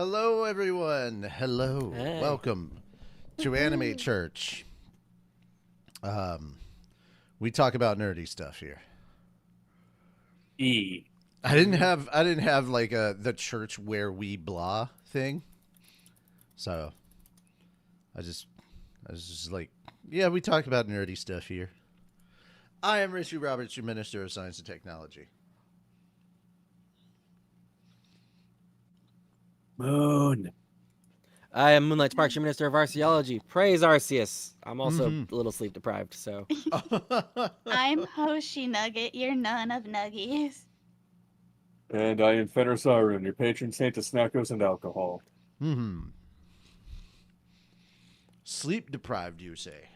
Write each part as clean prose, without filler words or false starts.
Hello, everyone. Hello. Hey. Welcome to Anime Church. We talk about nerdy stuff here. E. I didn't have like the church where we blah thing. So I was just like, yeah, we talk about nerdy stuff here. I am Richie Roberts, your Minister of Science and Technology. Moon. I am Moonlight Sparks, your Minister of Arceology. Praise Arceus. I'm also a little sleep deprived, so. I'm Hoshi Nugget, your nun of nuggies. And I am Fenris Arun, your patron saint of snackos and alcohol. Sleep deprived, you say?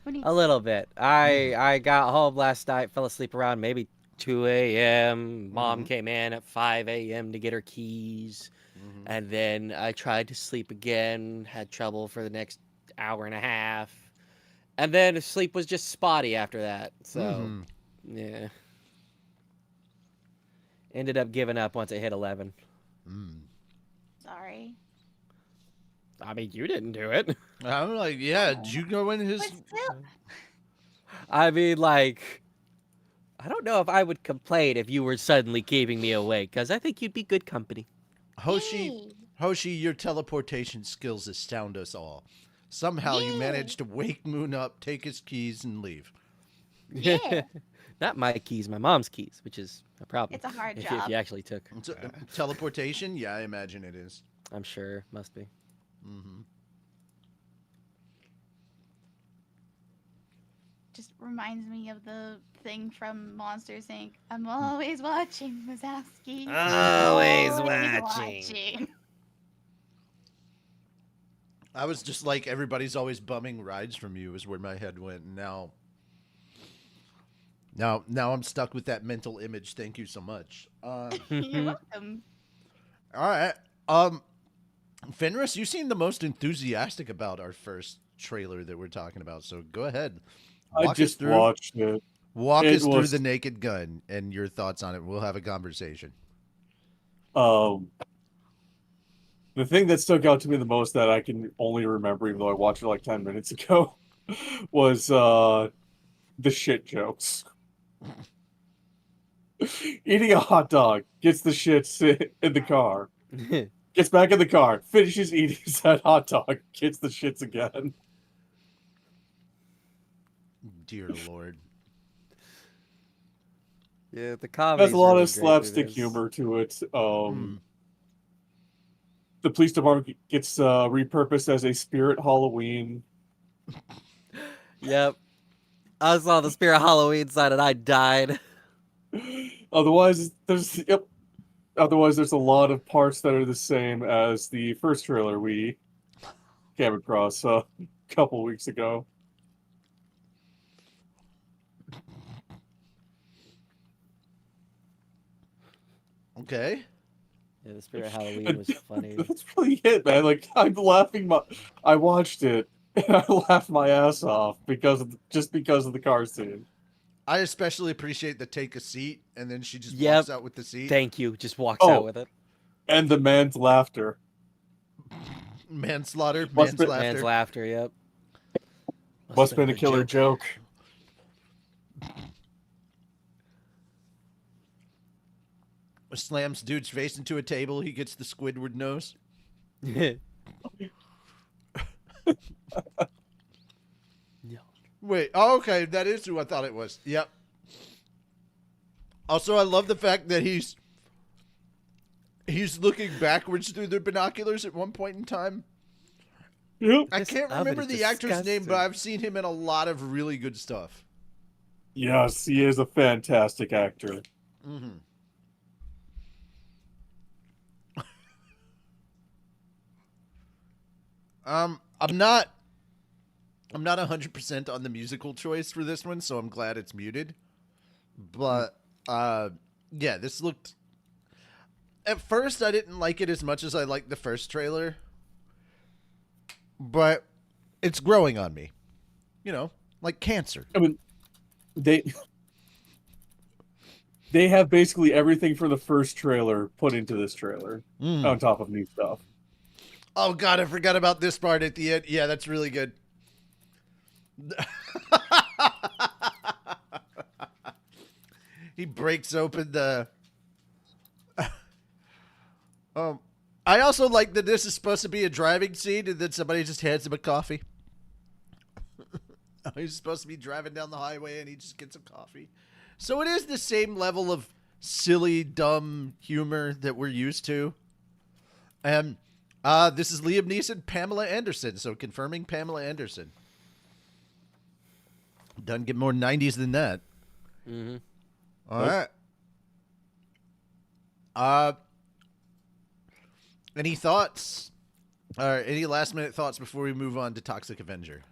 What do you A little bit. I got home last night, fell asleep around maybe 2 a.m. Mom came in at 5 a.m. to get her keys. And then I tried to sleep again, had trouble for the next hour and a half. And then sleep was just spotty after that. So, yeah. Ended up giving up once it hit 11. Sorry. I mean, you didn't do it. I'm like, yeah, did you go in his... But still, I mean, like, I don't know if I would complain if you were suddenly keeping me awake, because I think you'd be good company. Hoshi, your teleportation skills astound us all. Somehow you Yay. managed to wake Moon up, take his keys, and leave. Yeah. Not my keys, my mom's keys, which is a problem. It's a hard if job. you actually took. So, teleportation? Yeah, I imagine it is. I'm sure. Must be. Just reminds me of the thing from Monsters Inc. I'm always watching, Wazowski. Always watching. I was just like, everybody's always bumming rides from you is where my head went. And now I'm stuck with that mental image. Thank you so much. You're welcome. All right. Fenris, you seem the most enthusiastic about our first trailer that we're talking about. So go ahead. I just watched it. Walk It us through was- the Naked Gun and your thoughts on it. We'll have a conversation. The thing that stuck out to me the most that I can only remember, even though I watched it like 10 minutes ago, was the shit jokes. Eating a hot dog, gets the shits in the car, gets back in the car, finishes eating said hot dog, gets the shits again. Dear Lord. Yeah, the comedy Has a lot of slapstick humor to it. The police department gets repurposed as a spirit Halloween. Yep. I saw the Spirit Halloween sign and I died. Otherwise, there's a lot of parts that are the same as the first trailer we came across a couple weeks ago. Okay. Yeah, the Spirit Halloween was funny. That's really it, man. Like I'm laughing. I watched it and I laughed my ass off because of the car scene. I especially appreciate the take a seat and then she just Yep. walks out with the seat. Thank you. Just walks Oh. out with it. And the man's laughter. Manslaughter. Must be- Man's laughter, yep. Must have been a killer joke. Slams dude's face into a table. He gets the Squidward nose. Yeah. Wait. Oh, okay. That is who I thought it was. Yep. Also, I love the fact that he's looking backwards through the binoculars at one point in time. Yep. I This can't oven remember is the actor's name, disgusting. but I've seen him in a lot of really good stuff. Yes, he is a fantastic actor. I'm not 100% on the musical choice for this one, so I'm glad it's muted. But yeah, this looked. At first, I didn't like it as much as I liked the first trailer, but it's growing on me. You know, like cancer. I mean, they They have basically everything from the first trailer put into this trailer Mm. on top of new stuff. Oh god, I forgot about this part at the end. Yeah, that's really good. He breaks open the. um, I also like that this is supposed to be a driving scene, and then somebody just hands him a coffee. He's supposed to be driving down the highway, and he just gets a coffee. So it is the same level of silly, dumb humor that we're used to. And this is Liam Neeson, Pamela Anderson. So confirming Pamela Anderson. Doesn't get more 90s than that. Mm-hmm. All Nope. right. Any thoughts? Or any last minute thoughts before we move on to Toxic Avenger?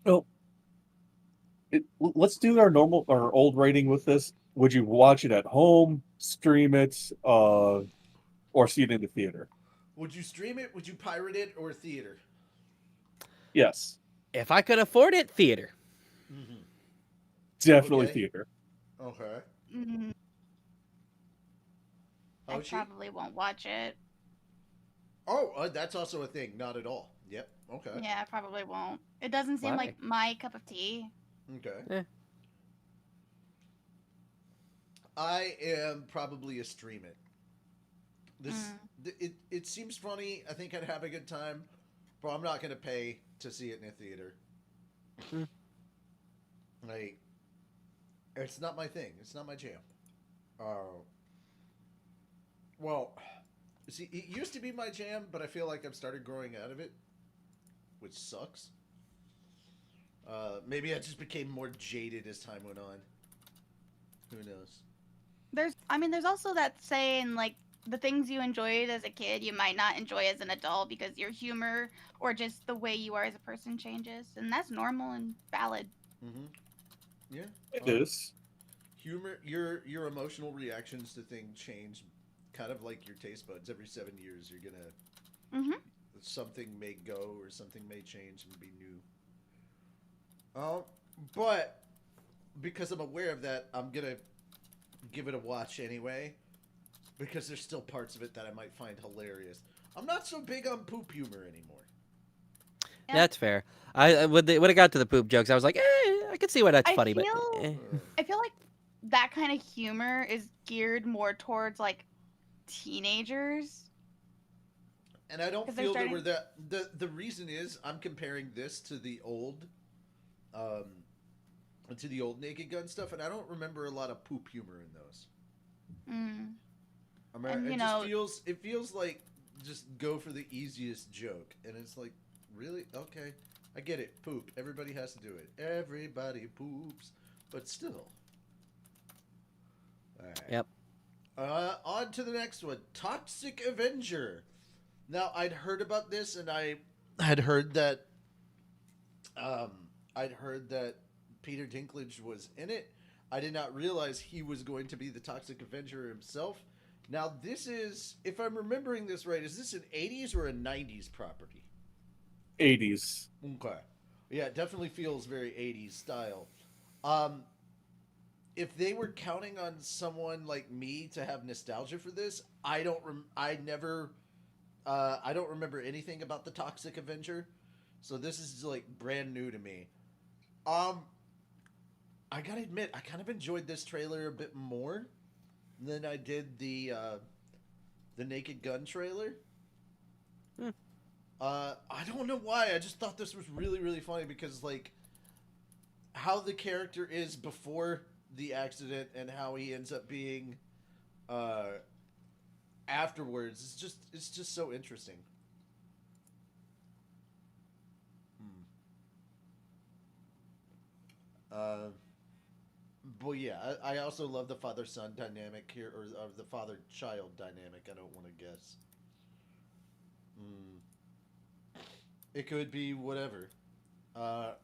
Well, let's do our old rating with this. Would you watch it at home, stream it, or see it in the theater? Would you stream it? Would you pirate it or theater? Yes, If I could afford it, theater. Mm-hmm. definitely Okay. theater. Okay. Mm, I Hoshi? probably won't watch it. Oh, that's also a thing. Not at all. Yep. Okay. Yeah, I probably won't. It doesn't seem Why? like my cup of tea. Okay. Eh. I am probably a stream it. It seems funny. I think I'd have a good time, but I'm not gonna pay to see it in a theater. Hmm. Like, it's not my thing. It's not my jam. Well, see, it used to be my jam, but I feel like I've started growing out of it, which sucks. Maybe I just became more jaded as time went on. Who knows? There's also that saying, like, the things you enjoyed as a kid, you might not enjoy as an adult because your humor or just the way you are as a person changes. And that's normal and valid. Mm-hmm. Yeah. It is. Humor, your emotional reactions to things change, kind of like your taste buds. Every 7 years, you're gonna Mm-hmm. something may go or something may change and be new. But because I'm aware of that, I'm gonna give it a watch anyway, because there's still parts of it that I might find hilarious. I'm not so big on poop humor anymore. Yeah. That's fair. When it got to the poop jokes, I was like, I could see why that's I funny, feel- but I feel like that kind of humor is geared more towards, like, teenagers. And I don't 'Cause they're feel that starting- we're the reason is I'm comparing this to the old Naked Gun stuff, and I don't remember a lot of poop humor in those. Mm. I mean, And, it you just know- feels like just go for the easiest joke, and it's like, really? Okay, I get it. Poop. Everybody has to do it. Everybody poops, but still. All right. Yep. On to the next one, Toxic Avenger. Now, I'd heard about this, and I had heard that, Peter Dinklage was in it. I did not realize he was going to be the Toxic Avenger himself. Now, this is, if I'm remembering this right, is this an 80s or a 90s property? 80s. Okay. Yeah, it definitely feels very 80s style. If they were counting on someone like me to have nostalgia for this, I don't remember anything about the Toxic Avenger. So this is like brand new to me. I gotta admit, I kind of enjoyed this trailer a bit more than I did the Naked Gun trailer. Hmm. I don't know why. I just thought this was really, really funny because, like, how the character is before the accident and how he ends up being afterwards. It's just so interesting. But yeah, I also love the father-son dynamic here, or the father-child dynamic. I don't want to guess. It could be whatever. The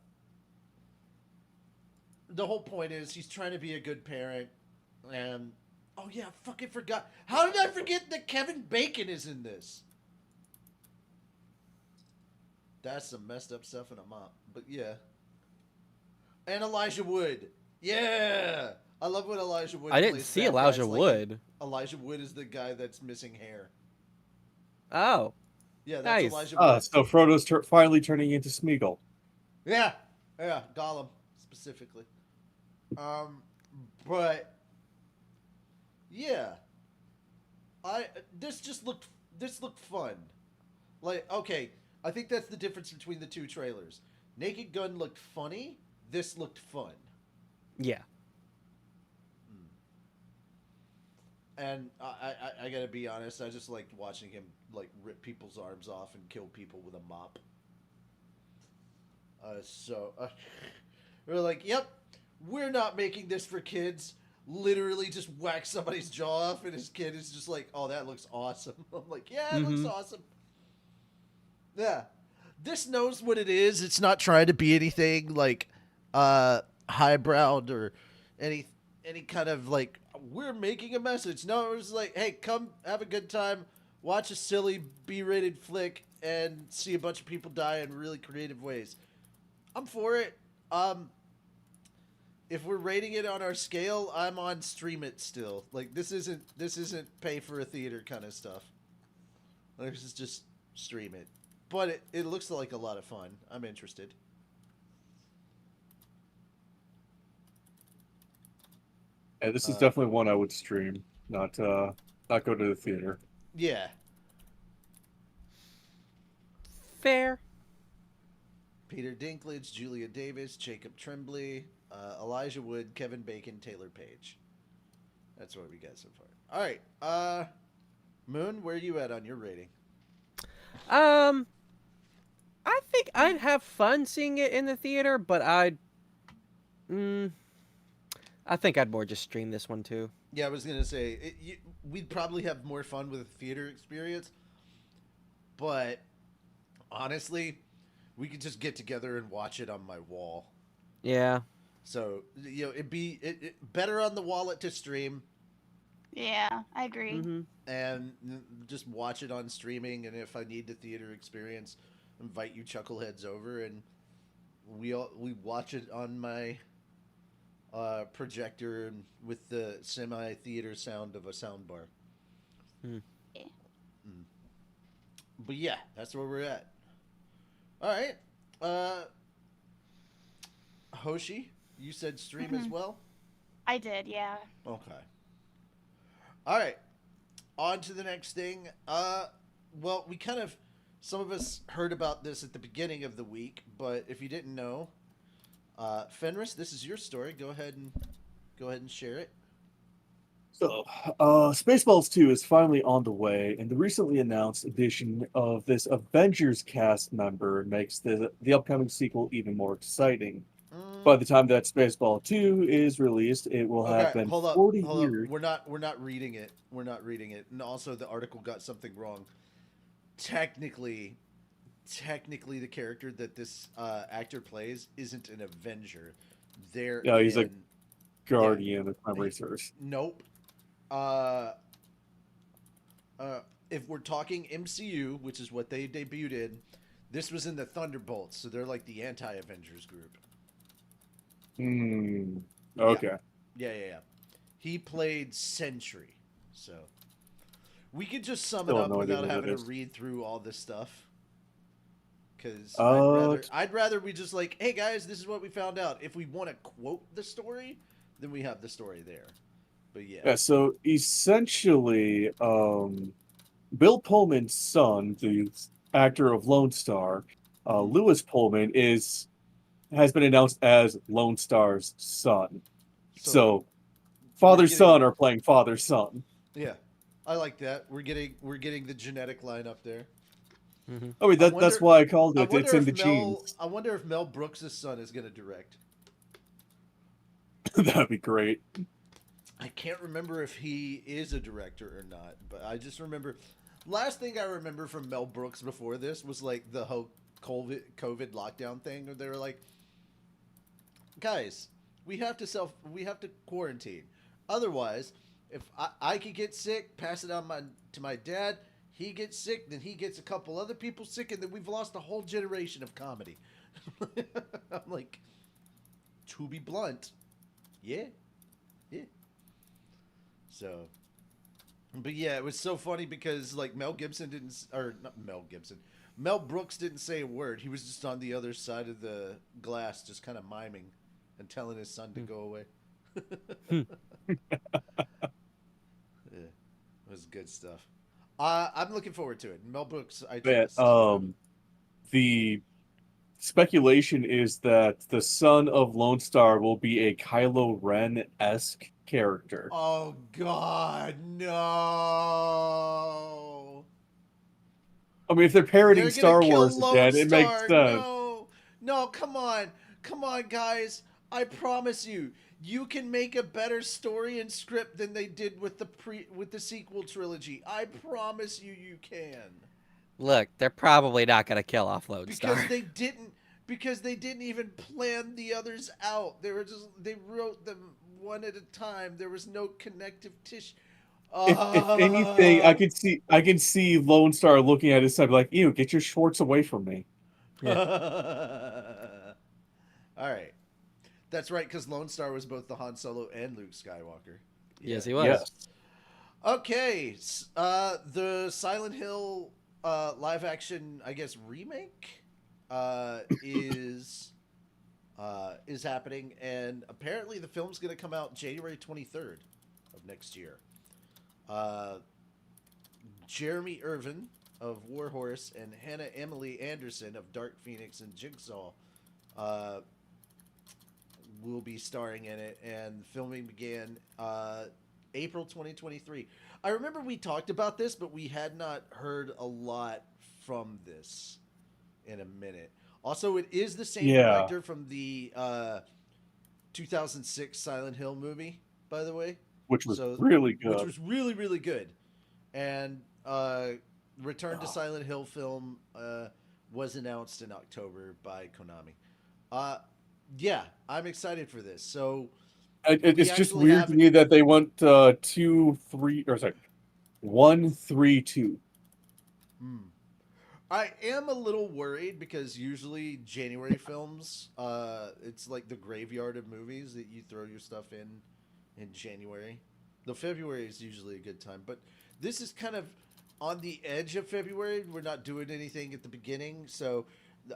whole point is he's trying to be a good parent, and oh yeah, I fucking forgot. How did I forget that Kevin Bacon is in this? That's some messed up stuff in a mop, but yeah. And Elijah Wood. Yeah! I love when Elijah Wood. I didn't plays see bad Elijah guys like Wood. Elijah Wood is the guy that's missing hair. Oh, Yeah, that's nice. Elijah Wood. So Frodo's finally turning into Smeagol. Yeah, Gollum specifically. But yeah, this looked fun. Like, okay, I think that's the difference between the two trailers. Naked Gun looked funny. This looked fun. Yeah. And I gotta be honest, I just liked watching him like rip people's arms off and kill people with a mop. We're like, yep, we're not making this for kids. Literally just whack somebody's jaw off, and his kid is just like, oh, that looks awesome. I'm like, yeah, it looks awesome. Yeah. This knows what it is. It's not trying to be anything like highbrowed or any kind of like we're making a message. No, it was like, hey, come have a good time, watch a silly B-rated flick, and see a bunch of people die in really creative ways. I'm for it. If we're rating it on our scale, I'm on stream it still. Like this isn't pay for a theater kind of stuff. This is just stream it. But it looks like a lot of fun. I'm interested. Yeah, this is definitely one I would stream, not go to the theater. Yeah. Fair. Peter Dinklage, Julia Davis, Jacob Tremblay, Elijah Wood, Kevin Bacon, Taylor Page. That's what we got so far. All right. Moon, where are you at on your rating? I think I'd have fun seeing it in the theater, but I think I'd more just stream this one too. Yeah, I was gonna say we'd probably have more fun with a theater experience, but honestly, we could just get together and watch it on my wall. Yeah. So it'd be better on the wallet to stream. Yeah, I agree. And just watch it on streaming. And if I need the theater experience, invite you chuckleheads over, and we watch it on my projector and with the semi-theater sound of a soundbar. Yeah. But yeah, that's where we're at. All right. Hoshi, you said stream as well? I did, yeah. Okay. All right. On to the next thing. Well, some of us heard about this at the beginning of the week, but if you didn't know, Fenris, this is your story. Go ahead and share it. So, Spaceballs 2 is finally on the way, and the recently announced addition of this Avengers cast member makes the upcoming sequel even more exciting. By the time that Spaceball 2 is released, it will have been 40 years. We're not reading it. We're not reading it. And also, the article got something wrong. Technically, the character that this actor plays isn't an Avenger. He's a Guardian of Memory Serves. Nope. If we're talking MCU, which is what they debuted in, this was in the Thunderbolts, so they're like the anti-Avengers group. Okay. Yeah. He played Sentry, so we could just sum Still it have up no idea without who having that to is. read through all this stuff. Because Uh, I'd rather we just like, hey guys, this is what we found out. If we want to quote the story, then we have the story there. But Yeah, so essentially, Bill Pullman's son, the actor of Lone Star, Lewis Pullman, has been announced as Lone Star's son. So father-son are playing father-son. Yeah, I like that. We're getting the genetic line up there. I mean, that's why I called it. It's in the genes. I wonder if Mel Brooks' son is going to direct. That'd be great. I can't remember if he is a director or not, but I just remember. Last thing I remember from Mel Brooks before this was like the whole COVID lockdown thing, where they were like, guys, we have to quarantine. Otherwise, if I could get sick, pass it on to my dad, he gets sick, then he gets a couple other people sick, and then we've lost a whole generation of comedy. I'm like, to be blunt, yeah. Yeah. So, but yeah, it was so funny because like Mel Gibson didn't, or not Mel Gibson, Mel Brooks didn't say a word. He was just on the other side of the glass, just kind of miming and telling his son to go away. Yeah, it was good stuff. I'm looking forward to it. Mel Brooks, I But trust. the speculation is that the son of Lone Star will be a Kylo Ren-esque character. Oh God, no! I mean, if they're parodying They're gonna Star kill Wars Lone again, it makes Star. sense. No, no, come on, guys. I promise you, you can make a better story and script than they did with the sequel trilogy. I promise you, you can. Look, they're probably not gonna kill off Lone Because Star. they didn't. Because they didn't even plan the others out. They wrote them one at a time. There was no connective tissue. If anything, I can see Lone Star looking at his son like, "Ew, get your shorts away from me." Yeah. All right. That's right, because Lone Star was both the Han Solo and Luke Skywalker. Yes, he was. Yes. Okay. The Silent Hill live action, I guess, remake is happening, and apparently the film's going to come out January 23rd of next year. Jeremy Irvin of Warhorse and Hannah Emily Anderson of Dark Phoenix and Jigsaw will be starring in it, and filming began April 2023. I remember we talked about this, but we had not heard a lot from this in a minute. Also, it is the same Yeah. director from the 2006 Silent Hill movie, by the way. Which was So- really good. Which was really, really good. And Return to Silent Hill film was announced in October by Konami. Yeah, I'm excited for this. So It's just actually weird have- to me that they went 2, 3, or sorry, 1, 3, 2. I am a little worried because usually January films, it's like the graveyard of movies that you throw your stuff in January. The February is usually a good time, but this is kind of on the edge of February. We're not doing anything at the beginning, so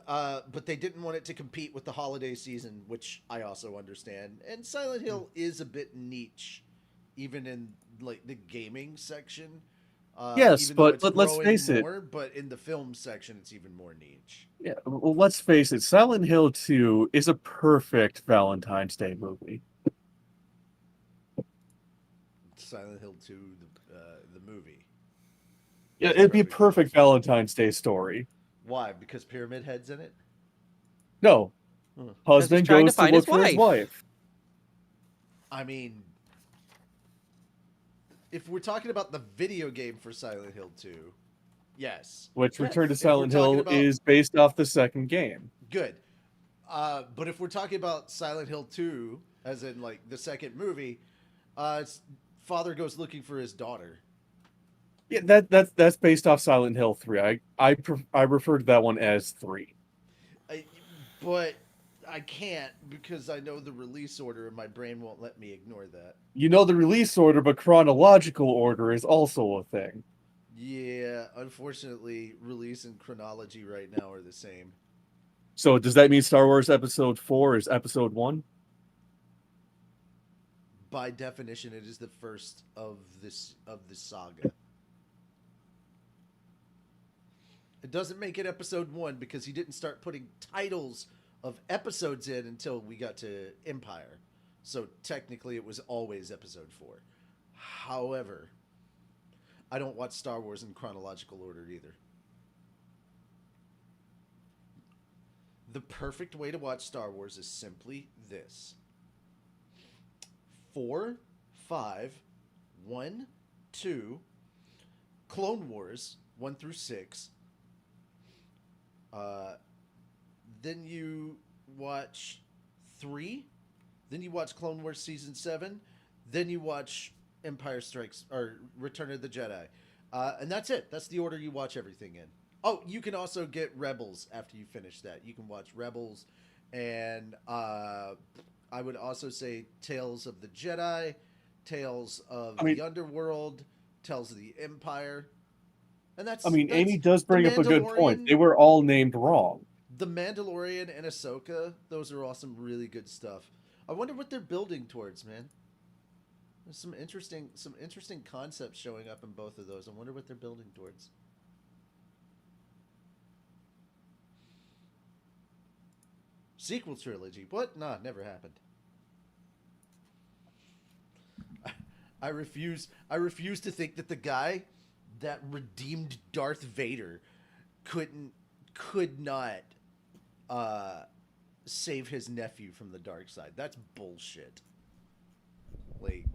but they didn't want it to compete with the holiday season, which I also understand. And Silent Hill is a bit niche, even in like the gaming section. Yes, even though but it's let's growing face it. more, but in the film section, it's even more niche. Yeah, well, let's face it. Silent Hill 2 is a perfect Valentine's Day movie. Silent Hill 2, the movie. Yeah, it'd be a perfect Valentine's Day story. Why? Because Pyramid Head's in it? No, husband trying to goes to find look his for his wife. I mean, if we're talking about the video game for Silent Hill 2, yes. Which Return to If we're Silent talking Hill about- is based off the second game. Good. But if we're talking about Silent Hill 2, as in like the second movie, it's father goes looking for his daughter. Yeah, that's based off Silent Hill 3. I refer to that one as 3. But I can't because I know the release order and my brain won't let me ignore that. You know the release order, but chronological order is also a thing. Yeah, unfortunately, release and chronology right now are the same. So does that mean Star Wars Episode 4 is Episode 1? By definition, it is the first of this saga. It doesn't make it Episode 1 because he didn't start putting titles of episodes in until we got to Empire. So technically, it was always Episode 4. However, I don't watch Star Wars in chronological order either. The perfect way to watch Star Wars is simply this: 4, 5, 1, 2, Clone Wars 1 through 6. Then you watch 3. Then you watch Clone Wars Season 7. Then you watch Empire Strikes or Return of the Jedi. And that's it. That's the order you watch everything in. Oh, you can also get Rebels after you finish that. You can watch Rebels, and I would also say Tales of the Jedi tales of I mean- the underworld, tales of the empire, and that's. I mean, that's Amy does the bring up a good point. Mandalorian- They were all named wrong. The Mandalorian and Ahsoka, those are all some really good stuff. I wonder what they're building towards, man. There's some interesting concepts showing up in both of those. I wonder what they're building towards. Sequel trilogy. What? Nah, never happened. I refuse to think that the guy that redeemed Darth Vader could not save his nephew from the dark side. That's bullshit. Like,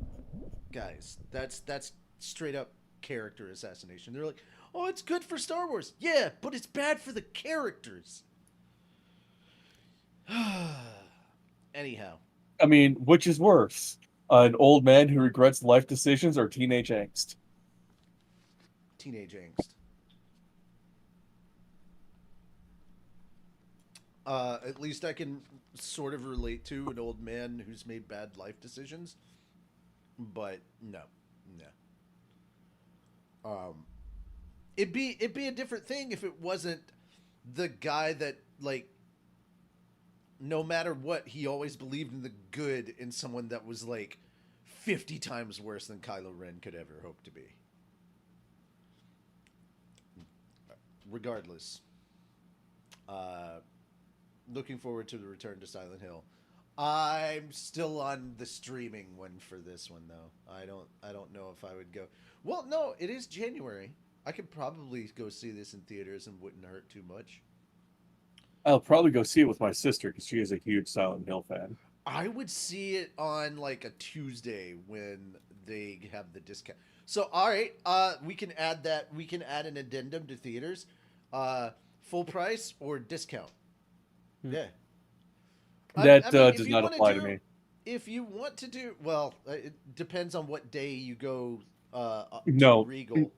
guys, that's straight up character assassination. They're like, "Oh, it's good for Star Wars." Yeah, but it's bad for the characters. Anyhow, I mean, which is worse? An old man who regrets life decisions or teenage angst? teenage angst. At least I can sort of relate to an old man who's made bad life decisions, but no. It'd be a different thing if it wasn't the guy that, like, no matter what, he always believed in the good in someone that was like 50 times worse than Kylo Ren could ever hope to be. Regardless, looking forward to the return to Silent Hill. I'm still on the streaming one for this one though. I don't know if I would go. Well, no, it is January. I could probably go see this in theaters and wouldn't hurt too much. I'll probably go see it with my sister because she is a huge Silent Hill fan. I would see it on like a Tuesday when they have the discount. So, all right, we can add that. We can add an addendum to theaters, full price or discount. Yeah. That if does you not wanna apply do- to me. If you want to do, well, it depends on what day you go. No. To Regal.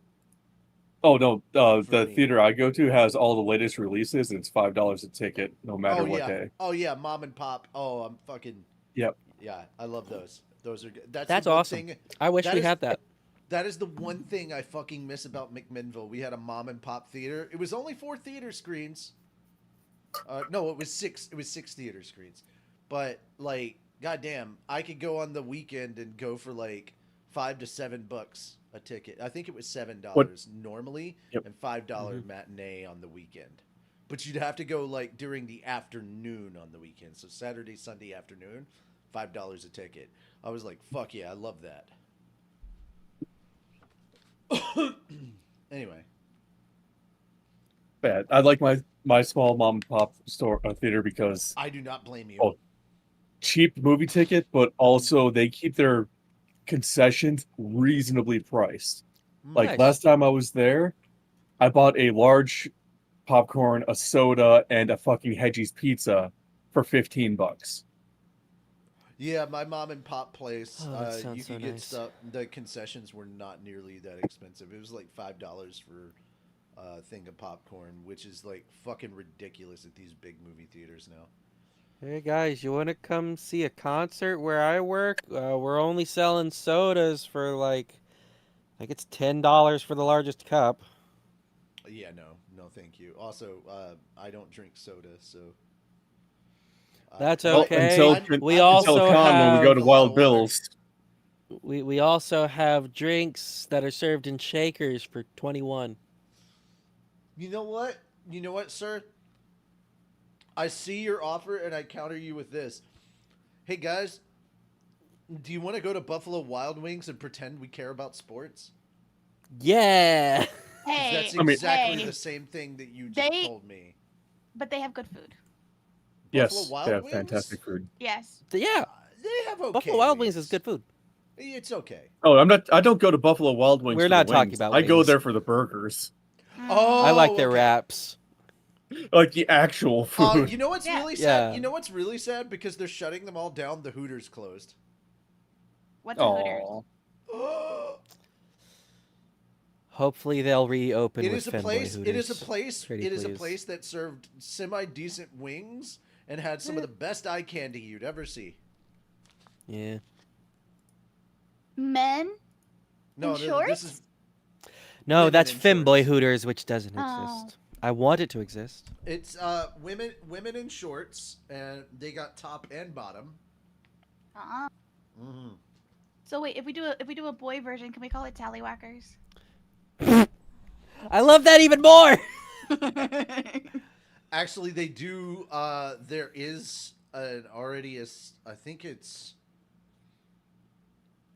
Oh no, For the me. theater I go to has all the latest releases, and it's $5 a ticket, no matter Oh what yeah. day. Oh yeah, mom and pop. Oh, I'm fucking. Yep. Yeah, I love those. Those are good. That's the one awesome. thing- I wish that we is- had that. That is the one thing I fucking miss about McMinnville. We had a mom and pop theater. It was only 4 theater screens. No, it was 6. It was 6 theater screens. But like, goddamn, I could go on the weekend and go for like $5 to $7 a ticket. I think it was $7 normally, Yep. and $5 matinee on the weekend. But you'd have to go like during the afternoon on the weekend. So Saturday, Sunday afternoon, $5 a ticket. I was like, fuck yeah, I love that. Anyway, Bad. I like my small mom and pop store theater because I do not blame you. Oh. cheap movie ticket, but also they keep their concessions reasonably priced. Like Nice. last time I was there, I bought a large popcorn, a soda, and a fucking Hedgie's pizza for $15. Yeah, my mom and pop place. Oh, that sounds you so could get nice. stuff. The concessions were not nearly that expensive. It was like $5 for a thing of popcorn, which is like fucking ridiculous at these big movie theaters now. Hey guys, you want to come see a concert where I work? We're only selling sodas for like, I think it's $10 for the largest cup. Yeah, no, thank you. Also, I don't drink soda, so. That's Well, okay. We until also con when we go have- to A lot Wild of Bill's. We also have drinks that are served in shakers for 21. You know what? You know what, sir? I see your offer and I counter you with this. Hey guys, do you want to go to Buffalo Wild Wings and pretend we care about sports? Yeah. 'Cause Hey, that's I mean- exactly hey, the same thing that you just They- told me. but they have good food. Yes, Buffalo they Wild have Wings? fantastic food. Yes. Yeah. They have okay. Buffalo Wild Wings is good food. It's okay. Oh, I don't go to Buffalo Wild Wings. We're for the not talking wings. about I go wings. there for the burgers, Oh, I like their okay. wraps. like the actual food. You know what's Yeah. really sad? Yeah. You know what's really sad? Because they're shutting them all down. The Hooters closed. What's a Hooters? Aw. Hopefully they'll reopen It with is a Fenway place. It is a Hooters. place. Pretty It is a please. place that served semi-decent wings and had some of the best eye candy you'd ever see. Yeah. Men No, in this shorts? is No, Women that's in Femboy shorts. Hooters, which doesn't Oh. exist. I want it to exist. it's women in shorts, and they got top and bottom. Uh-uh. Mm-hmm. So wait, if we do a boy version, can we call it Tallywhackers? I love that even more. Actually, they do. There is an already I think it's.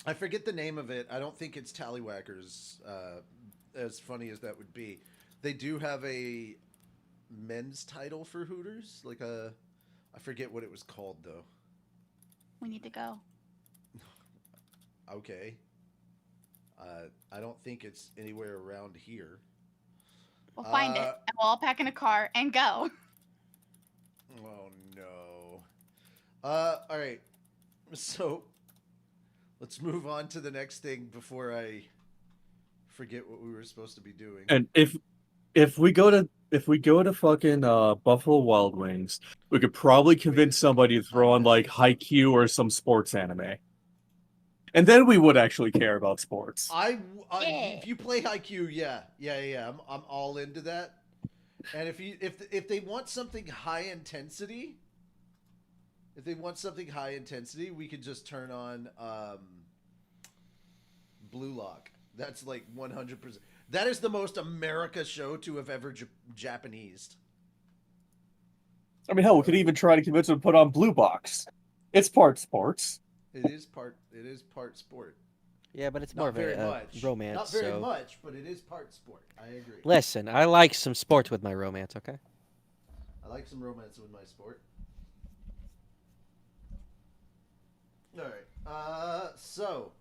I forget the name of it. I don't think it's Tallywhackers. As funny as that would be, they do have a men's title for Hooters. Like a, I forget what it was called though. We need to go. Okay. I don't think it's anywhere around here. We'll find it, and we'll all pack in a car and go. Oh no. All right. So let's move on to the next thing before I forget what we were supposed to be doing. And if we go to fucking Buffalo Wild Wings, we could probably convince somebody to throw on like Haikyuu or some sports anime. And then we would actually care about sports. Yeah. Yeah. If you play Haikyuu, yeah. I'm all into that. And if they want something high intensity, we could just turn on Blue Lock. That's like 100%. That is the most America show to have ever Japanesed. I mean, hell, we could even try to convince them to put on Blue Box. It's part sports. It is part sport. Yeah, but it's Not more of very a much. romance. Not very so... much, but it is part sport. I agree. Listen, I like some sports with my romance, okay? I like some romance with my sport. All right. So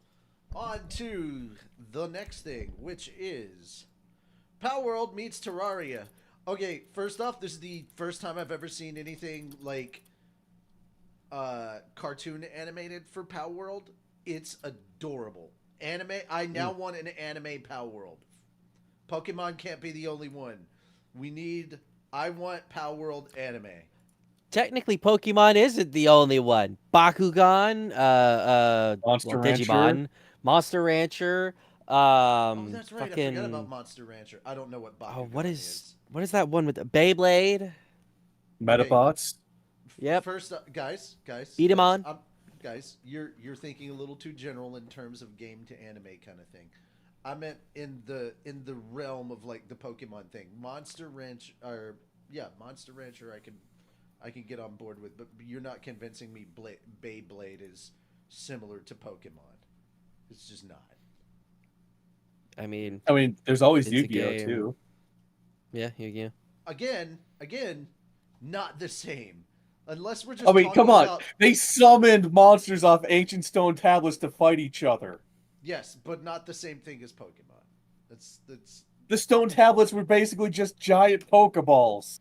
on to the next thing, which is Power World meets Terraria. Okay, first off, this is the first time I've ever seen anything like cartoon animated for Power World. It's adorable. Anime. I now want an anime Power World. Pokemon can't be the only one. I want Power World anime. Technically, Pokemon isn't the only one. Bakugan, Monster Rancher. Digimon, Monster Rancher. Oh, that's right. Fucking... I forgot about Monster Rancher. I don't know what Bakugan what is. is that one with the Beyblade? Metabots. Yep. First, guys, Beat 'em on. Guys, you're thinking a little too general in terms of game to anime kind of thing. I meant in the realm of like the Pokemon thing. Monster Rancher, I can get on board with, but you're not convincing me Beyblade is similar to Pokemon. It's just not. I mean, there's always It's a Yu-Gi-Oh game. too. yeah, Yu-Gi-Oh. Again, not the same. Unless we're just come talking on. about... They summoned monsters off ancient stone tablets to fight each other. Yes, but not the same thing as Pokemon. That's The stone tablets were basically just giant Pokeballs.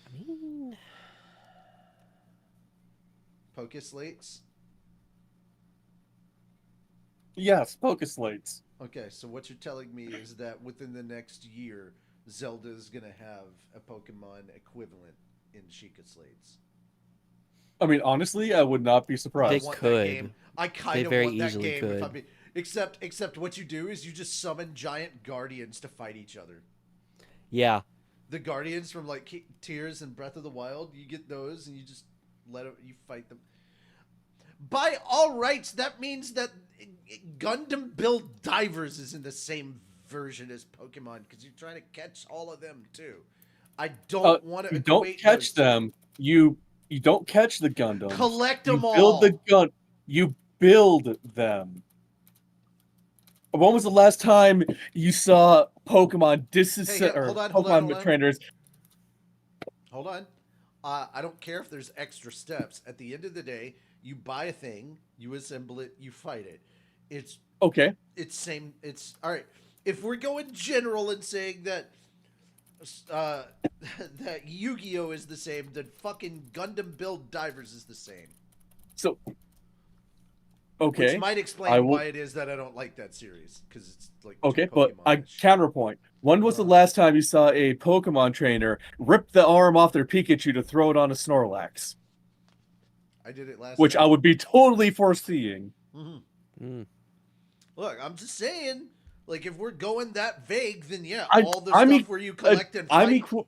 I mean, Pokeslates. Yes, Pokeslates. Okay, so what you're telling me is that within the next year, Zelda is gonna have a Pokemon equivalent in Sheikah Slates. Honestly, I would not be They surprised. want could. that game. I kind They of very want that easily game. If could. I'm being, except what you do is you just summon giant guardians to fight each other. yeah. The guardians from like Tears and Breath of the Wild, you get those and you just you fight them. By all rights, that means that Gundam Build Divers is in the same version as Pokemon because you're trying to catch all of them too. I don't want to. You don't catch them. You don't catch the Gundam. Collect You them all. build the gun. You build them. When was the last time you saw Pokemon hold on. trainers? Hold on. I don't care if there's extra steps. At the end of the day, you buy a thing, you assemble it, you fight it. It's okay. It's same. It's all right. If we're going general and saying that that Yu-Gi-Oh is the same, then fucking Gundam Build Divers is the same. So, okay. Which might explain why it is that I don't like that series because it's like okay, too but I Pokemon-ish. counterpoint. When was the last time you saw a Pokemon trainer rip the arm off their Pikachu to throw it on a Snorlax? I did it last. Which night. I would be totally foreseeing. Mm-hmm. Look, I'm just saying, like, if we're going that vague, then yeah, I'm- all the I'm stuff e- where you collect and I'm fight equ-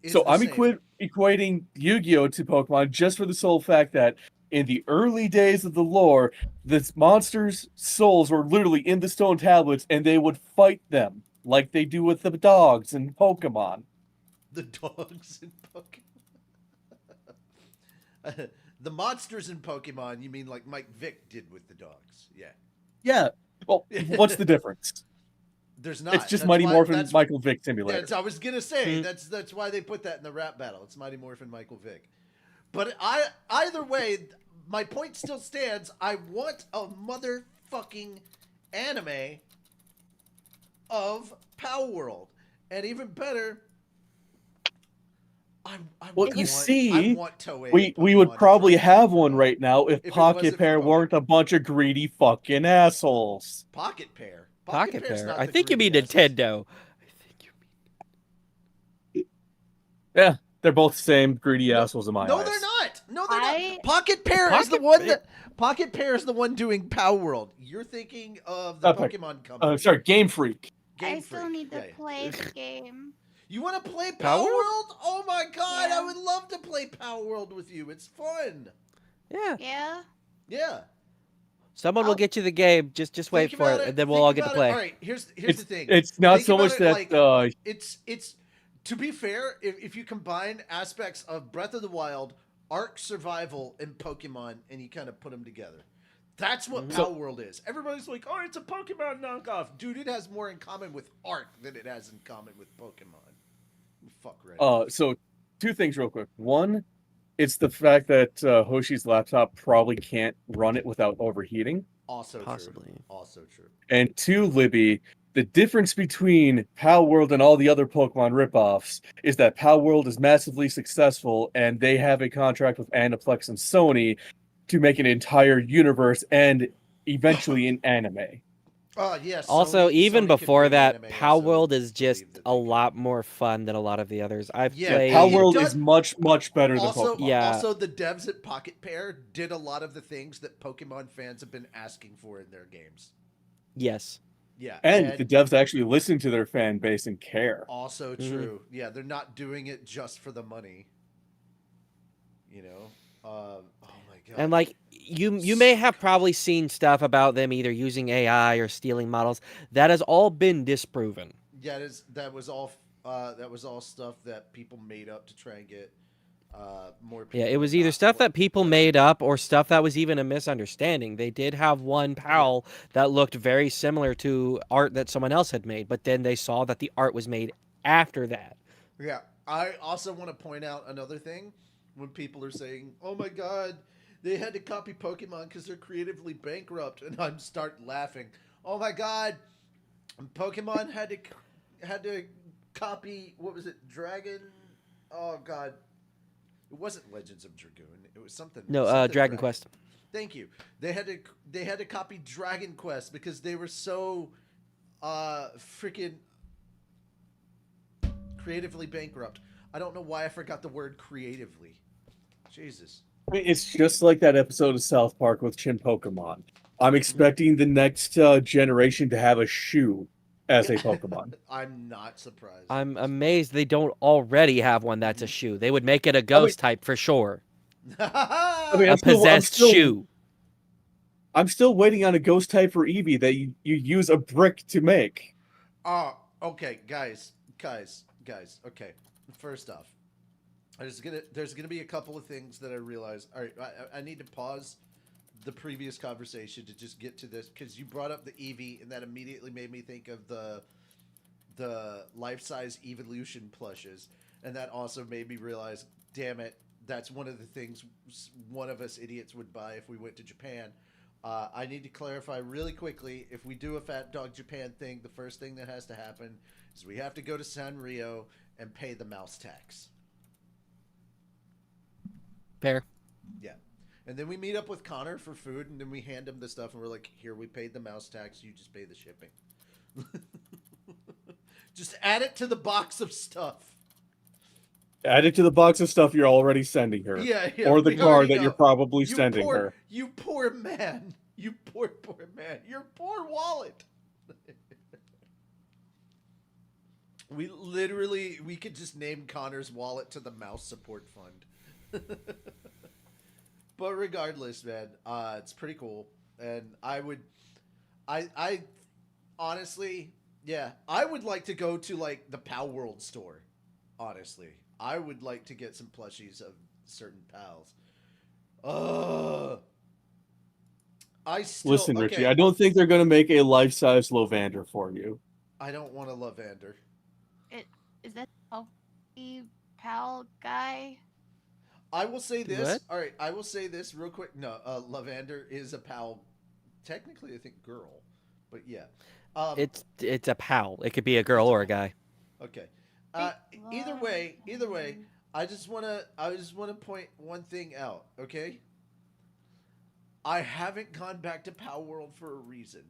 is So the I'm same. equating Yu-Gi-Oh to Pokemon just for the sole fact that in the early days of the lore, the monsters' souls were literally in the stone tablets, and they would fight them like they do with the dogs in Pokemon. The dogs in Pokemon. The monsters in Pokemon, you mean like Mike Vick did with the dogs? Yeah. Yeah. Well, what's the difference? There's not. It's just That's Mighty why- Morphin that's- Michael Vick Simulator. That's I was gonna say. Hmm. That's why they put that in the rap battle. It's Mighty Morphin Michael Vick. But either way, my point still stands. I want a motherfucking anime of Power World, and even better, I Well, want, you see, I want Toei. We and would Pokemon to probably try have to one do right now if If it Pocket wasn't for Pair Pokemon. weren't a bunch of greedy fucking assholes. Pocket Pair. Pocket Pair's Pair. not I the think you mean greedy assholes. Nintendo. I think you Yeah, they're both the same greedy No- assholes in my No, eyes. they're not. No, they're I- not. Pocket Pair is the Pocket one Pair- that Pocket Pair is the one doing Power World. You're thinking of the Okay. Pokemon company. Sorry, Game Freak. Game I still Freak. need to Yeah, yeah. play the game. You want to play Power Power World? World? Oh my god, I Yeah. would love to play Power World with you. It's fun. Yeah. Yeah. Yeah. Someone will I'll- get you the game. Just wait Think for about it, and then we'll all think get to about it. play. All right, here's It's the thing. it's not Think so about much it that like- It's to be fair, if you combine aspects of Breath of the Wild, Ark Survival, and Pokemon, and you kind of put them together, that's what Mhm. Power World is. Everybody's like, "Oh, it's a Pokemon knockoff, dude." It has more in common with Ark than it has in common with Pokemon. Fuck right. So two things real quick. One, it's the fact that Hoshi's laptop probably can't run it without overheating. Also Possibly. true. Also true. And two, Libby, the difference between Power World and all the other Pokemon ripoffs is that Power World is massively successful, and they have a contract with Aniplex and Sony to make an entire universe and eventually an anime. Yes. Also, even before that, Power World is believe just that a they can. lot more fun than a lot of the others. I've Yeah, played. Power it World does- is much, much better than Also, Pokemon. Yeah. also the devs at Pocket Pair did a lot of the things that Pokemon fans have been asking for in their games. Yes. Yeah, And the devs actually listen to their fan base and care. also Mhm. true. Yeah, they're not doing it just for the money. You know. Oh my god. And like you may have probably seen stuff about them either using AI or stealing models. That has all been disproven. yeah, that was all stuff that people made up to try and get more people. Yeah, it was either not stuff what- that people made up or stuff that was even a misunderstanding. They did have one PAL that looked very similar to art that someone else had made, but then they saw that the art was made after that. Yeah, I also want to point out another thing when people are saying, "Oh my god, they had to copy Pokemon because they're creatively bankrupt," and I'm start laughing. Oh my god, Pokemon had to copy, what was it, Dragon? Oh god, it wasn't Legends of Dragoon. It was something. No, something Dragon Quest. Thank you. They had to copy Dragon Quest because they were so freaking creatively bankrupt. I don't know why I forgot the word creatively. Jesus. I mean, it's just like that episode of South Park with Chin Pokemon. I'm expecting the next generation to have a shoe as a Pokemon. I'm not surprised. I'm amazed they don't already have one that's a shoe. They would make it a ghost type for sure. I mean, A possessed shoe. I'm still waiting on a ghost type for Eevee that you use a brick to make. Oh, okay, guys. Okay, first off, there's gonna be a couple of things that I realize. All right, I need to pause the previous conversation to just get to this because you brought up the Eevee, and that immediately made me think of the life-size evolution plushes, and that also made me realize, damn it, that's one of the things one of us idiots would buy if we went to Japan. I need to clarify really quickly, if we do a Fat Dog Japan thing, the first thing that has to happen is we have to go to Sanrio and pay the mouse tax. Fair. Yeah. And then we meet up with Connor for food, and then we hand him the stuff, and we're like, here, we paid the mouse tax, you just pay the shipping. Just add it to the box of stuff. Add it to the box of stuff you're already sending her. Yeah. Or the we car already that you're know. probably sending her. You poor man. You poor man. Your poor wallet. We could just name Connor's wallet to the mouse support fund. But regardless, man, it's pretty cool. And I honestly, yeah, I would like to go to like the Pal World store. Honestly, I would like to get some plushies of certain pals. I still Listen, okay. Richie, I don't think they're going to make a life-size Lovander for you. I don't want a Lavander. Is that a pal guy? I will say this. What? All right, I will say this real quick. No, Lavander is a pal. Technically, I think girl, but yeah. It's a pal. It could be a girl or a guy. Okay. Either way, I just wanna point one thing out. Okay. I haven't gone back to Pal World for a reason,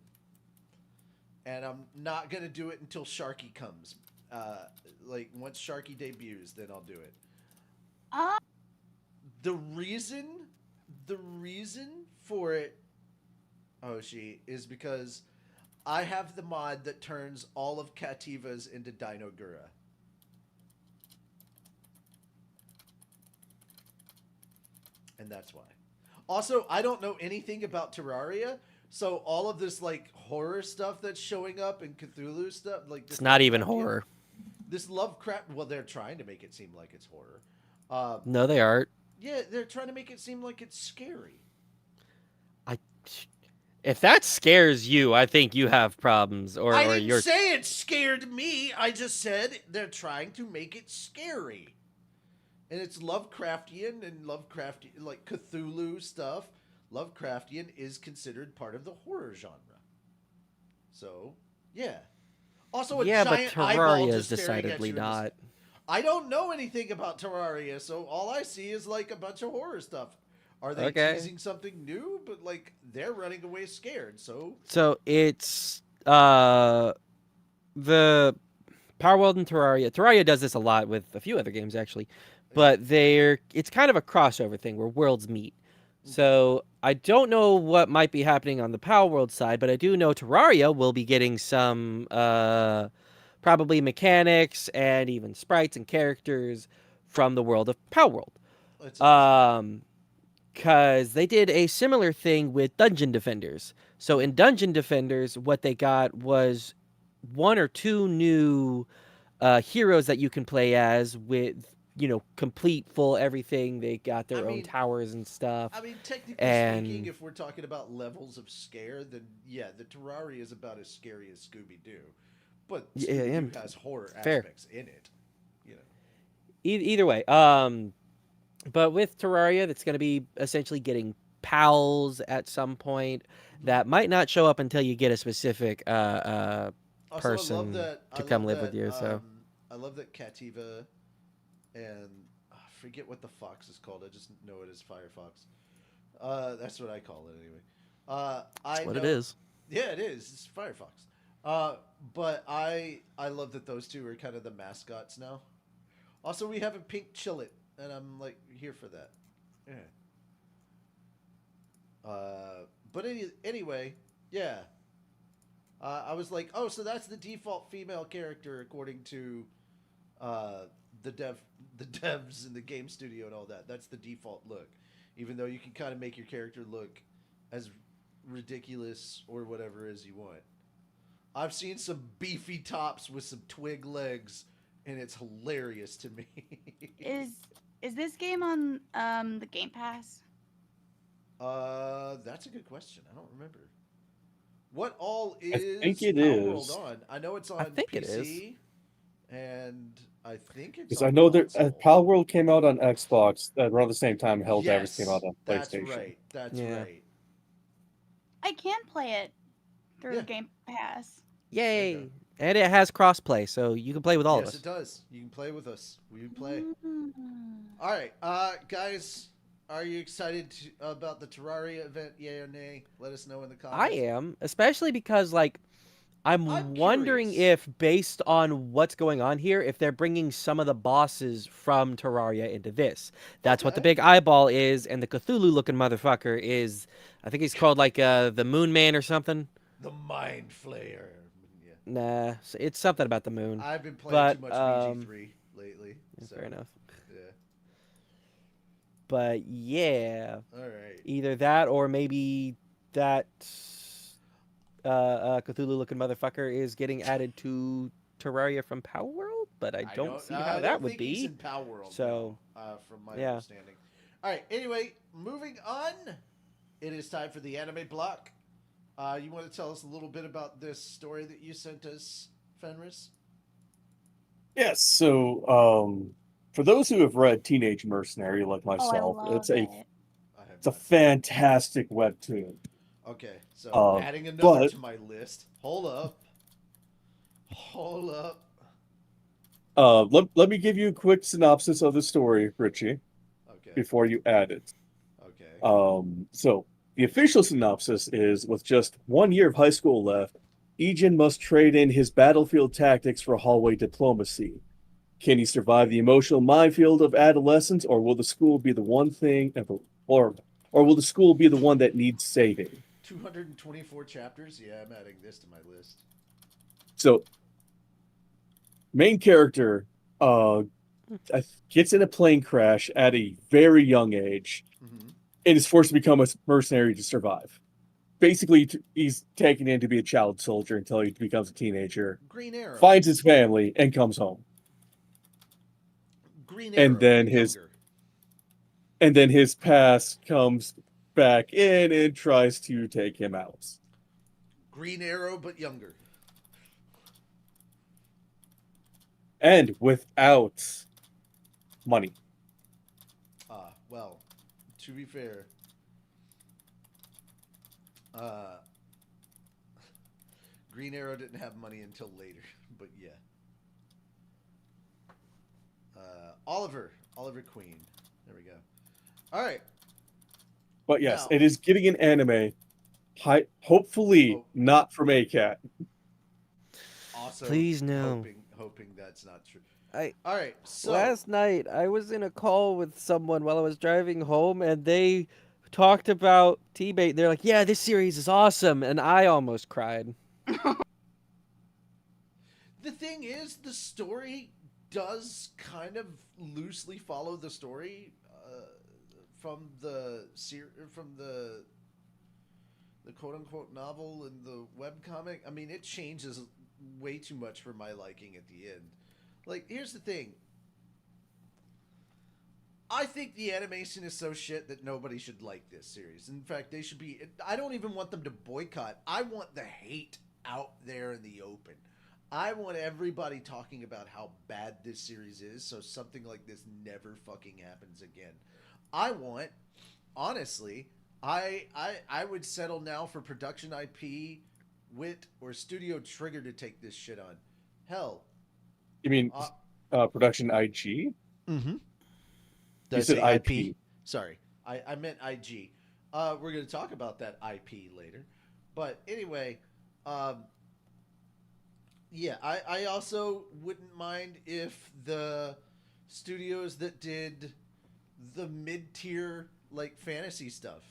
and I'm not gonna do it until Sharky comes. Like once Sharky debuts, then I'll do it. The reason for it, Hoshi, is because I have the mod that turns all of Cativas into Dino Gura. And that's why. Also, I don't know anything about Terraria, so all of this like horror stuff that's showing up and Cthulhu stuff, like this It's not even Lovecraftian- horror. This Lovecraft, well, they're trying to make it seem like it's horror. No, they aren't. Yeah, they're trying to make it seem like it's scary. If that scares you, I think you have problems, or I didn't you're. say it scared me. I just said they're trying to make it scary. And it's Lovecraftian and Lovecraftian, like Cthulhu stuff. Lovecraftian is considered part of the horror genre. So, yeah. Also, a Yeah, but giant eyeball Terraria is just staring at decidedly you in the- not. I don't know anything about Terraria, so all I see is like a bunch of horror stuff. Are they Okay. teasing something new? But like they're running away scared. So So it's the Power World and Terraria. Terraria does this a lot with a few other games actually, but it's kind of a crossover thing where worlds meet. So I don't know what might be happening on the Power World side, but I do know Terraria will be getting some probably mechanics and even sprites and characters from the world of Power World. it's Because they did a similar thing with Dungeon Defenders. So in Dungeon Defenders, what they got was one or two new heroes that you can play as with, complete full everything. They got their own mean- towers and stuff. I mean, technically And- speaking, if we're talking about levels of scare, then yeah, the Terraria is about as scary as Scooby Doo, but Yeah, Scooby-Doo yeah, has horror fair. aspects in it. You know, Either way, but with Terraria, that's going to be essentially getting pals at some point that might not show up until you get a specific also, person I love that, to come live with you, so. I love that Cativa and I forget what the fox is called. I just know it as Firefox. That's what I call it anyway. That's what it know- is. Yeah, it is. It's Firefox. But I love that those two are kind of the mascots now. Also, we have a pink Chillet, and I'm like here for that. Yeah. But anyway, yeah. I was like, oh, so that's the default female character according to the devs in the game studio and all that. That's the default look, even though you can kind of make your character look as ridiculous or whatever as you want. I've seen some beefy tops with some twig legs, and it's hilarious to me. Is this game on the Game Pass? That's a good question. I don't remember. What all is think it Power is. World on? I know it's on I think PC, it is. and I think it's. Because on I know that console. Pal World came out on Xbox around the same time Helldivers came out on That's PlayStation. right. That's Yeah. right. I can play it through Yeah. Game Pass. Yay! you go. And it has crossplay, so you can play with all Yes, of us. it does. You can play with us. We play. Mm. All right, guys, are you excited about the Terraria event? Yay or nay? Let us know in the I comments. am, especially because I'm wondering curious. if, based on what's going on here, if they're bringing some of the bosses from Terraria into this. That's what the Okay. big eyeball is, and the Cthulhu-looking motherfucker is, I think he's called like the Moon Man or something. The Mind Flayer. Yeah. Nah, it's something about the moon. I've been playing But too much VG3 lately. yeah, So, fair enough. Yeah. But yeah, All right. either that or maybe that Cthulhu-looking motherfucker is getting added to Terraria from Power World, but I don't see how I that don't would think he's be. in Power World. So, no, from my yeah. understanding. All right. Anyway, moving on. It is time for the anime block. You want to tell us a little bit about this story that you sent us, Fenris? Yes. So, for those who have read Teenage Mercenary like Oh, I myself, love it's it. a fantastic webtoon. Okay, so adding another but- to my list. Hold up. Let me give you a quick synopsis of the story, Richie, Okay. before you add it. Okay. So the official synopsis is, with just 1 year of high school left, Ejin must trade in his battlefield tactics for hallway diplomacy. Can he survive the emotional minefield of adolescence, or will the school be the one thing, or will the school be the one that needs saving? 224 chapters? Yeah, I'm adding this to my list. So, main character gets in a plane crash at a very young age Mm-hmm. and is forced to become a mercenary to survive. Basically, he's taken in to be a child soldier until he becomes a teenager, Green Arrow. finds his family, and comes home. Green Arrow. And then his past comes back in and tries to take him out. Green Arrow, but younger. And without money. Well, to be fair, Green Arrow didn't have money until later, but yeah. Oliver Queen. There we go. All right. But yes, Now- it is getting an anime. Hopefully not from ACAT. Also, Please no. hoping that's not true. I- All right. So Last night, I was in a call with someone while I was driving home, and they talked about T-Bait. They're like, yeah, this series is awesome, and I almost cried. the thing is, the story does kind of loosely follow the story from the quote unquote novel and the webcomic. I mean, it changes way too much for my liking at the end. Like, here's the thing. I think the animation is so shit that nobody should like this series. In fact, they should be... I don't even want them to boycott. I want the hate out there in the open. I want everybody talking about how bad this series is, so something like this never fucking happens again. I want... Honestly, I would settle now for production IP, Wit, or Studio Trigger to take this shit on. Hell... You mean production IG? Mm-hmm. You said IP. Sorry, I meant IG. We're going to talk about that IP later. But anyway, yeah, I also wouldn't mind if the studios that did the mid-tier, like, fantasy stuff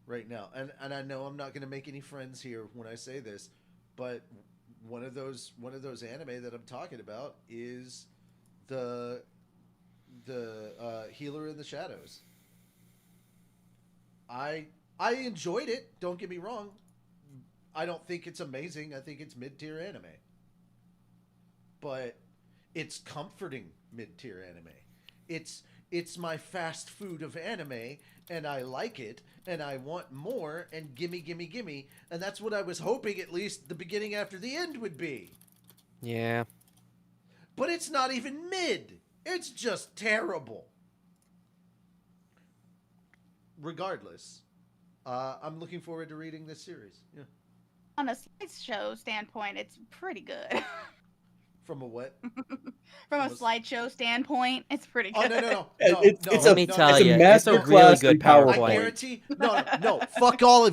right now, and I know I'm not going to make any friends here when I say this, but one of those anime that I'm talking about is the Healer in the Shadows. I enjoyed it, don't get me wrong. I don't think it's amazing. I think it's mid-tier anime. But it's comforting mid-tier anime. It's my fast food of anime, and I like it, and I want more, and gimme, and that's what I was hoping at least the beginning after the end would be. Yeah. But it's not even mid. It's just terrible. Regardless, I'm looking forward to reading this series. Yeah. On a slideshow standpoint, it's pretty good. From a what? From a slideshow standpoint, it's pretty Oh, good. no. It's Let me tell you, it's a masterclass really in good PowerPoint. I PowerPoint. guarantee. No. Fuck all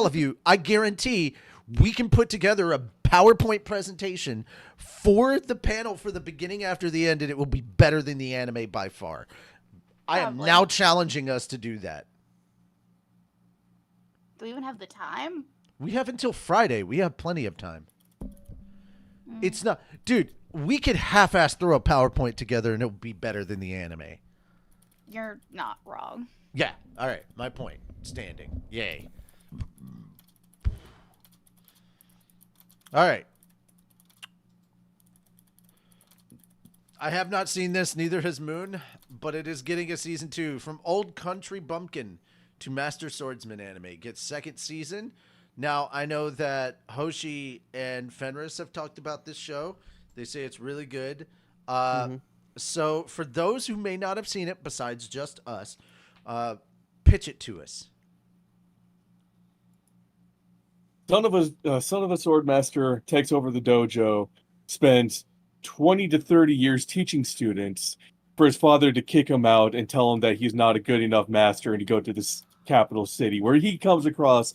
of you. I guarantee we can put together a PowerPoint presentation for the panel for the beginning after the end, and it will be better than the anime by far. I am Probably. now challenging us to do that. Do we even have the time? We have until Friday. We have plenty of time. Mm. It's not, dude. We could half-ass throw a PowerPoint together, and it would be better than the anime. You're not wrong. Yeah. All right. My point standing. Yay. All right. I have not seen this, neither has Moon, but it is getting a season 2 from Old Country Bumpkin to Master Swordsman anime. Gets second season. Now, I know that Hoshi and Fenris have talked about this show. They say it's really good. So, for those who may not have seen it, besides just us, pitch it to us. Son of a swordmaster takes over the dojo, spends 20 to 30 years teaching students for his father to kick him out and tell him that he's not a good enough master and to go to this capital city, where he comes across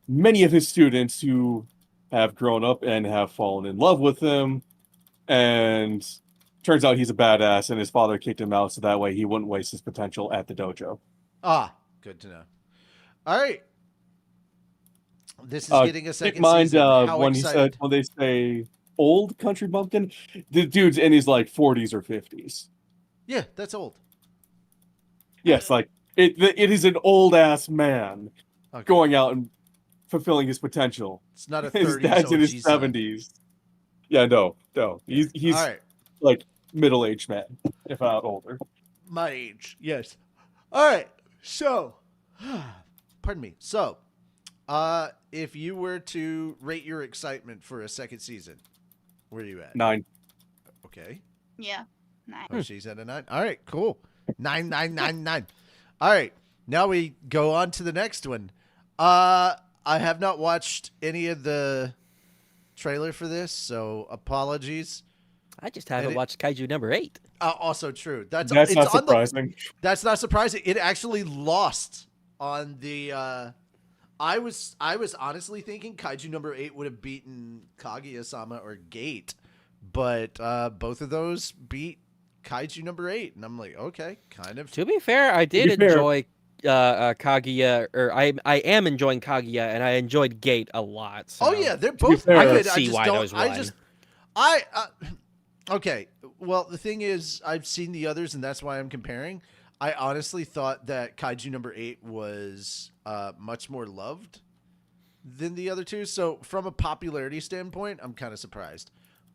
many of his students who have grown up and have fallen in love with him, and turns out he's a badass and his father kicked him out so that way he wouldn't waste his potential at the dojo. Ah, good to know. All right. This is getting a second mind, season. How when excited? when they say old country bumpkin, the dude's in his like 40s or 50s. Yeah, that's old. Yes, like it is an old ass man Okay. going out and fulfilling his potential. It's not a 30s His dad's in his OG son. 70s. Yeah, no. He's All right. like middle-aged man, if not older. My age, yes. All right. So, pardon me. So, if you were to rate your excitement for a second season, where are you at? 9. Okay. Yeah. Nice. Oh, she's at a 9. All right, cool. 9, 9, 9, 9. All right. Now we go on to the next one. I have not watched any of the trailer for this, so apologies. I just haven't watched Kaiju number 8. Also true. That's That's it's not on the- surprising. That's not surprising. It actually lost on the. I was honestly thinking Kaiju number 8 would have beaten Kaguya-sama or Gate, but both of those beat Kaiju number 8, and I'm like, okay, kind of. To be fair, I did be fair- enjoy Kaguya, or I am enjoying Kaguya, and I enjoyed Gate a lot. So. Oh yeah, they're be both fair- I good. could see why those won. Okay. Well, the thing is, I've seen the others, and that's why I'm comparing. I honestly thought that Kaiju number 8 was much more loved than the other two. So from a popularity standpoint, I'm kind of surprised.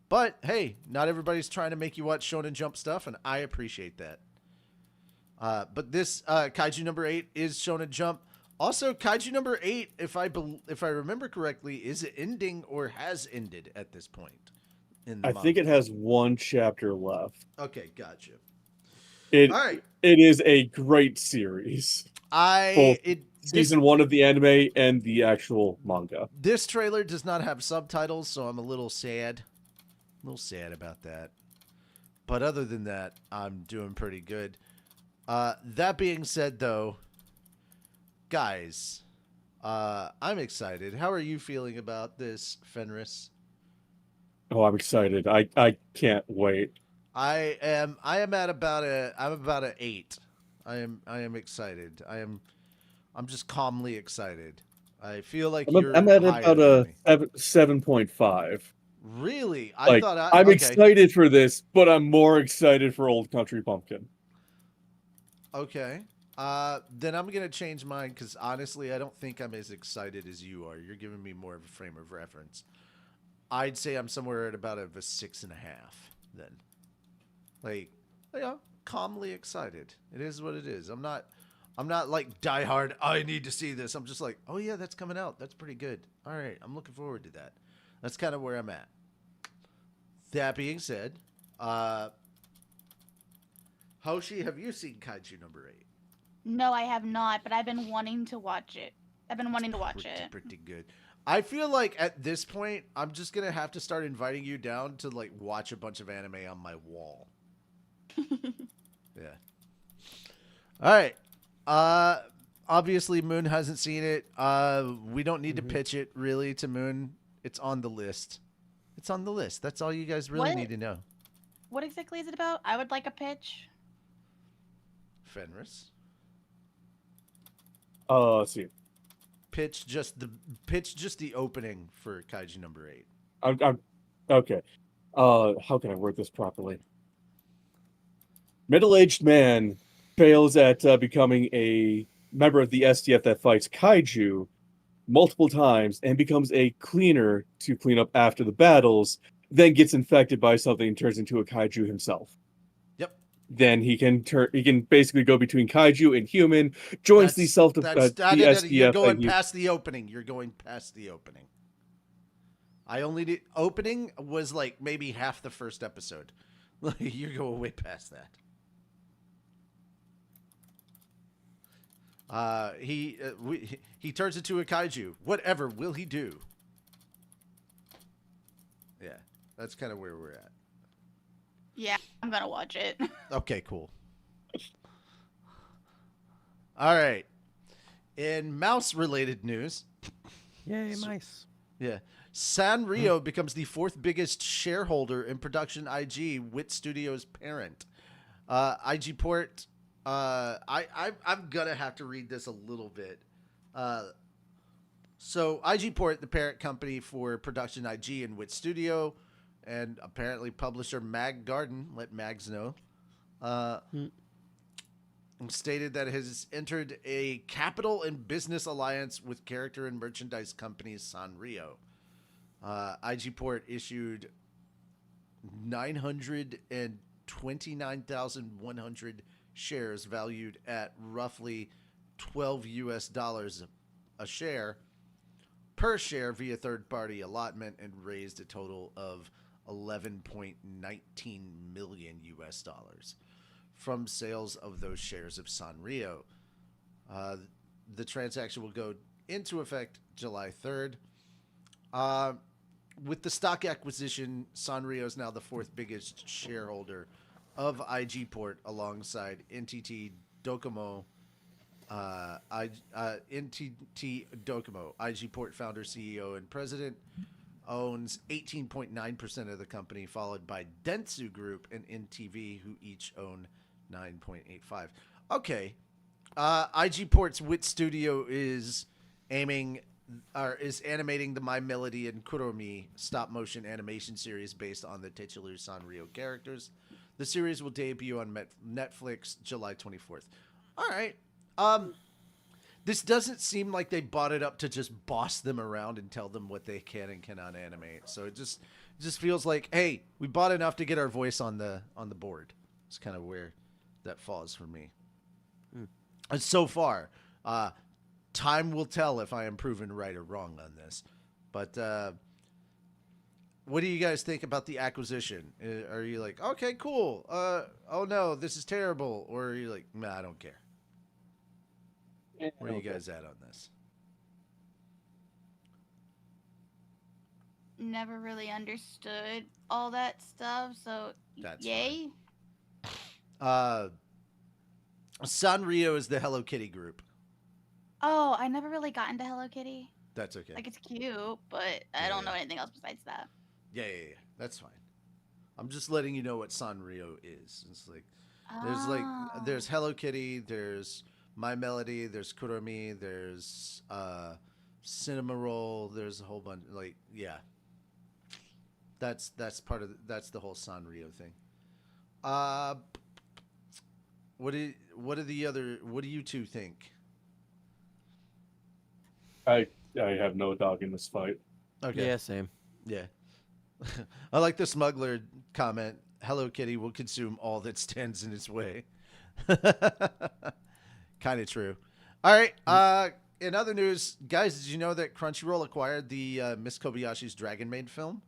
But hey, not everybody's trying to make you watch Shonen Jump stuff, and I appreciate that. But this Kaiju number 8 is Shonen Jump. Also, Kaiju number 8, if I remember correctly, is ending or has ended at this point. I think it has one chapter left. Okay, gotcha. All right. It is a great series. Season 1 of the anime and the actual manga. This trailer does not have subtitles, so I'm a little sad. A little sad about that. But other than that, I'm doing pretty good. That being said, though, guys, I'm excited. How are you feeling about this, Fenris? Oh, I'm excited. I can't wait. I am at about a 8. I am excited. I'm just calmly excited. I feel like I'm at about a 7.5. Really? I'm excited for this, but I'm more excited for Old Country Bumpkin. Okay. Then I'm gonna change mine because honestly, I don't think I'm as excited as you are. You're giving me more of a frame of reference. I'd say I'm somewhere at about a 6.5. Then, like, calmly excited. It is what it is. I'm not like diehard. I need to see this. I'm just like, oh yeah, that's coming out. That's pretty good. All right, I'm looking forward to that. That's kind of where I'm at. That being said, Hoshi, have you seen Kaiju number 8? No, I have not, but I've been wanting to watch it. Pretty good. I feel like at this point, I'm just gonna have to start inviting you down to like watch a bunch of anime on my wall. Yeah. All right. obviously Moon hasn't seen it. We don't need to pitch it really to Moon. It's on the list. It's on the list. That's all you guys really What? need to know. What exactly is it about? I would like a pitch. Fenris. Let's see. Pitch just the opening for Kaiju number 8. I'm okay. How can I word this properly? Middle-aged man fails at becoming a member of the SDF that fights kaiju multiple times and becomes a cleaner to clean up after the battles, then gets infected by something and turns into a kaiju himself. Yep. Then he can basically go between kaiju and human, joins the SDF. You're going and past the opening. You're going past the opening. I only did opening was like maybe half the first episode. You're going way past that. He turns into a kaiju. Whatever will he do? Yeah, that's kind of where we're at. Yeah, I'm gonna watch it. Okay, cool. All right. In mouse-related news, Yay, mice. yeah, Sanrio becomes the 4th biggest shareholder in Production IG, Wit Studios' parent. IG Port. I'm gonna have to read this a little bit. So IG Port, the parent company for Production IG and Wit Studio, and apparently publisher Mag Garden, let Mags know, stated that it has entered a capital and business alliance with character and merchandise company Sanrio. IG Port issued 929,100 shares valued at roughly $12 a share per share via third-party allotment and raised a total of $11.19 million from sales of those shares of Sanrio. The transaction will go into effect July 3rd. With the stock acquisition, Sanrio is now the 4th biggest shareholder of IG Port alongside NTT Docomo. NTT Docomo, IG Port founder, CEO, and president, owns 18.9% of the company, followed by Dentsu Group and NTV, who each own 9.85%. Okay. IG Port's Wit Studio is animating the My Melody and Kuromi stop-motion animation series based on the titular Sanrio characters. The series will debut on Netflix July 24th. All right. This doesn't seem like they bought it up to just boss them around and tell them what they can and cannot animate. So it just feels like, hey, we bought enough to get our voice on the board. It's kind of where that falls for me. And so far, time will tell if I am proven right or wrong on this. But what do you guys think about the acquisition? Are you like, okay, cool. Oh no, this is terrible, or are you like, nah, I don't care? Where are you guys at on this? Never really understood all that stuff, so That's yay. Sanrio is the Hello Kitty group. Oh, I never really got into Hello Kitty. That's okay. Like, it's cute, but I don't know anything else besides that. Yeah. That's fine. I'm just letting you know what Sanrio is. It's like there's Hello Kitty, there's My Melody, there's Kuromi, there's Cinema Roll, there's a whole bunch. Like, yeah, that's part of that's the whole Sanrio thing. What do you two think? I have no dog in this fight. Okay. Yeah, same. Yeah. I like the smuggler comment. Hello Kitty will consume all that stands in its way. Kind of true. All right. In other news, guys, did you know that Crunchyroll acquired the Miss Kobayashi's Dragon Maid film?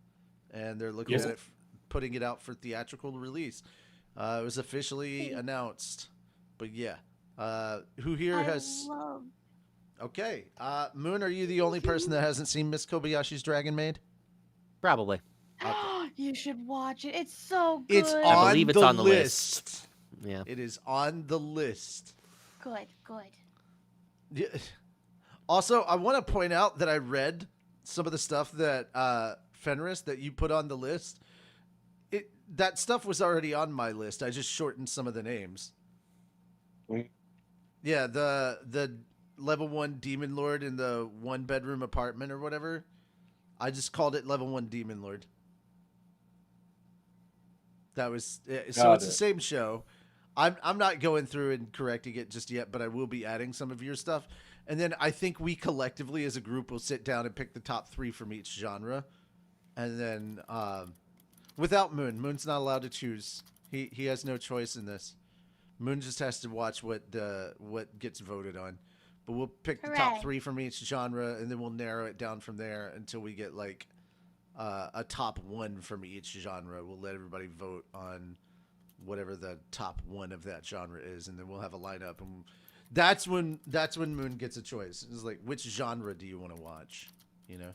And they're looking at it, putting it out for theatrical release. It was officially announced. But yeah. Who here has... Okay. Moon, are you the only person that hasn't seen Miss Kobayashi's Dragon Maid? Probably. You should watch it. It's so good. It's I on believe it's the on the list. Yeah. It is on the list. Good. Yeah. Also, I want to point out that I read some of the stuff that Fenris that you put on the list. That stuff was already on my list. I just shortened some of the names. Mm. Yeah, the level 1 demon lord in the 1-bedroom apartment or whatever. I just called it level 1 demon lord. That was so Got it's the it. same show. I'm not going through and correcting it just yet, but I will be adding some of your stuff. And then I think we collectively as a group will sit down and pick the top 3 from each genre. And then without Moon. Moon's not allowed to choose. He has no choice in this. Moon just has to watch what gets voted on. But we'll pick the top Hooray. 3 from each genre, and then we'll narrow it down from there until we get like a top 1 from each genre. We'll let everybody vote on whatever the top 1 of that genre is, and then we'll have a lineup. And that's when Moon gets a choice. It's like, which genre do you want to watch? You know.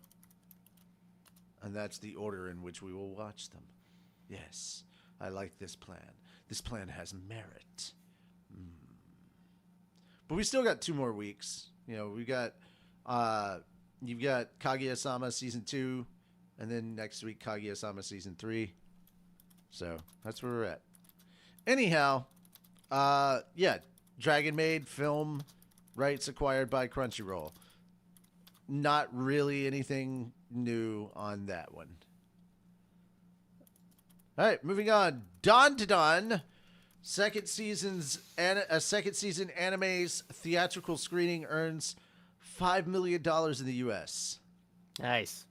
And that's the order in which we will watch them. Yes, I like this plan. This plan has merit. But we still got 2 more weeks. You know, we got you've got Kaguya-sama season 2, and then next week Kaguya-sama season 3. So that's where we're at. Anyhow, yeah, Dragon Maid film rights acquired by Crunchyroll. Not really anything new on that one. All right, moving on. Don to Don, second season anime's theatrical screening earns $5 million in the U.S. Nice.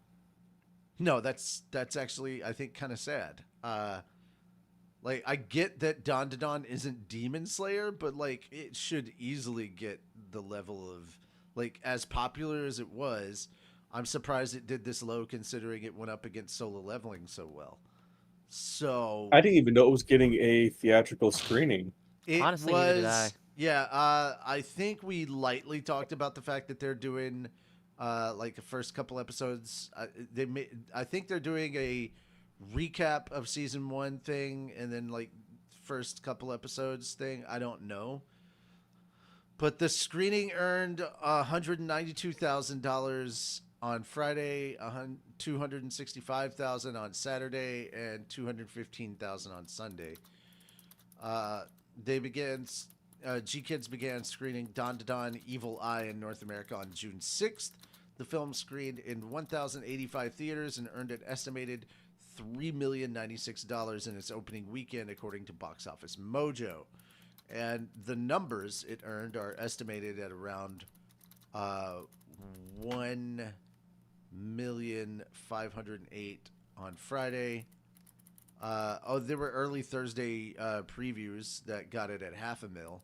No, that's actually, I think, kind of sad. Like, I get that Don to Don isn't Demon Slayer, but like it should easily get the level of, like, as popular as it was. I'm surprised it did this low considering it went up against Solo Leveling so well. So I didn't even know it was getting a theatrical screening. it Honestly, was, neither did I. yeah. I think we lightly talked about the fact that they're doing, like the first couple episodes. I think they're doing a recap of season 1 thing, and then like first couple episodes thing. I don't know. But the screening earned $192,000 on Friday, $265,000 on Saturday, and $215,000 on Sunday. G-Kids began screening Don to Don Evil Eye in North America on June 6th. The film screened in 1,085 theaters and earned an estimated $3,096,000 in its opening weekend, according to Box Office Mojo. And the numbers it earned are estimated at around 1,508,000 on Friday. There were early Thursday previews that got it at $500,000,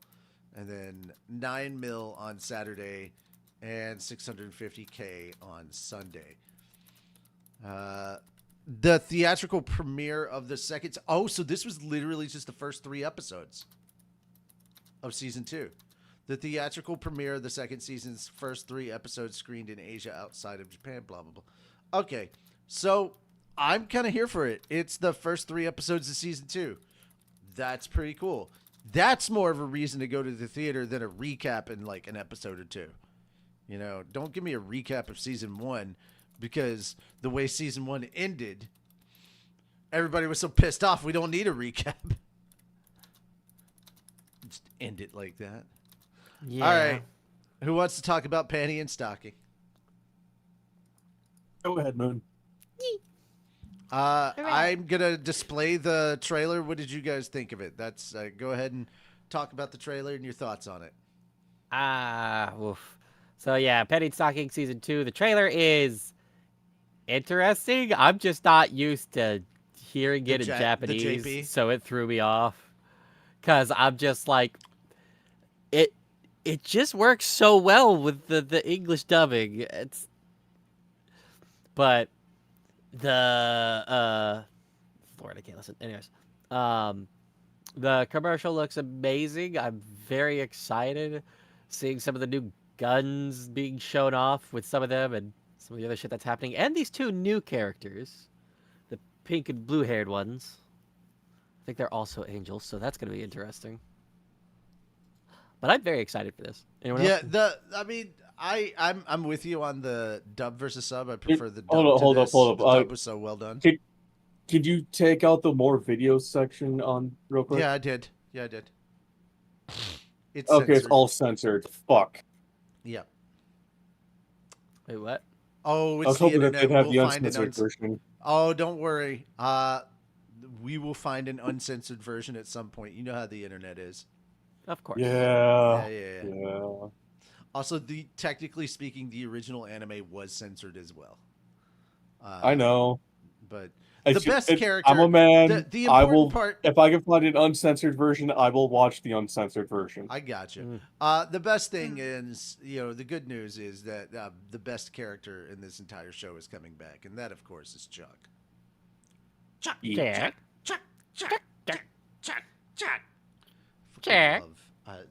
and then $9 million on Saturday, and $650K on Sunday. The theatrical premiere of the second. Oh, so this was literally just the first 3 episodes of season 2. The theatrical premiere of the second season's first 3 episodes screened in Asia outside of Japan, blah, blah, blah. Okay, so I'm kind of here for it. It's the first 3 episodes of season 2. That's pretty cool. That's more of a reason to go to the theater than a recap in like an episode or 2. You know, don't give me a recap of season 1, because the way season 1 ended, everybody was so pissed off, we don't need a recap. Just end it like that. Yeah. All right. Who wants to talk about Panty and Stocking? Go ahead, Moon. I'm going to display the trailer. What did you guys think of it? That's go ahead and talk about the trailer and your thoughts on it. Oof. So yeah, Penny Stocking season 2. The trailer is interesting. I'm just not used to hearing it in the JP? Japanese, so it threw me off. Cause I'm just like, it just works so well with the English dubbing. But the Lord, I can't listen. Anyways, the commercial looks amazing. I'm very excited seeing some of the new guns being shown off with some of them and some of the other shit that's happening, and these 2 new characters, the pink and blue-haired ones. I think they're also angels, so that's gonna be interesting. But I'm very excited for this. Anyone Yeah, else? I mean, I'm with you on the dub versus sub. I prefer the dub Hold up, to hold up, this. hold The up. dub was so well done. Could you take out the more videos section on real quick? Yeah, I did. Yeah, I did. It's Okay, it's censored. all censored. Fuck. Yeah. Wait, what? Oh, I it's was the hoping that internet. they'd have We'll the find an uncensored version. Oh, don't worry. We will find an uncensored version at some point. You know how the internet is. Of course. Yeah. Yeah. Yeah. Also, technically speaking, the original anime was censored as well. I know. But the It's, best character. I'm a man. The I important will. part. If I can find an uncensored version, I will watch the uncensored version. I got you. Mm. The best thing is, the good news is that the best character in this entire show is coming back, and that, of course, is Chuck. Chuck. Jack. Chuck. Jack.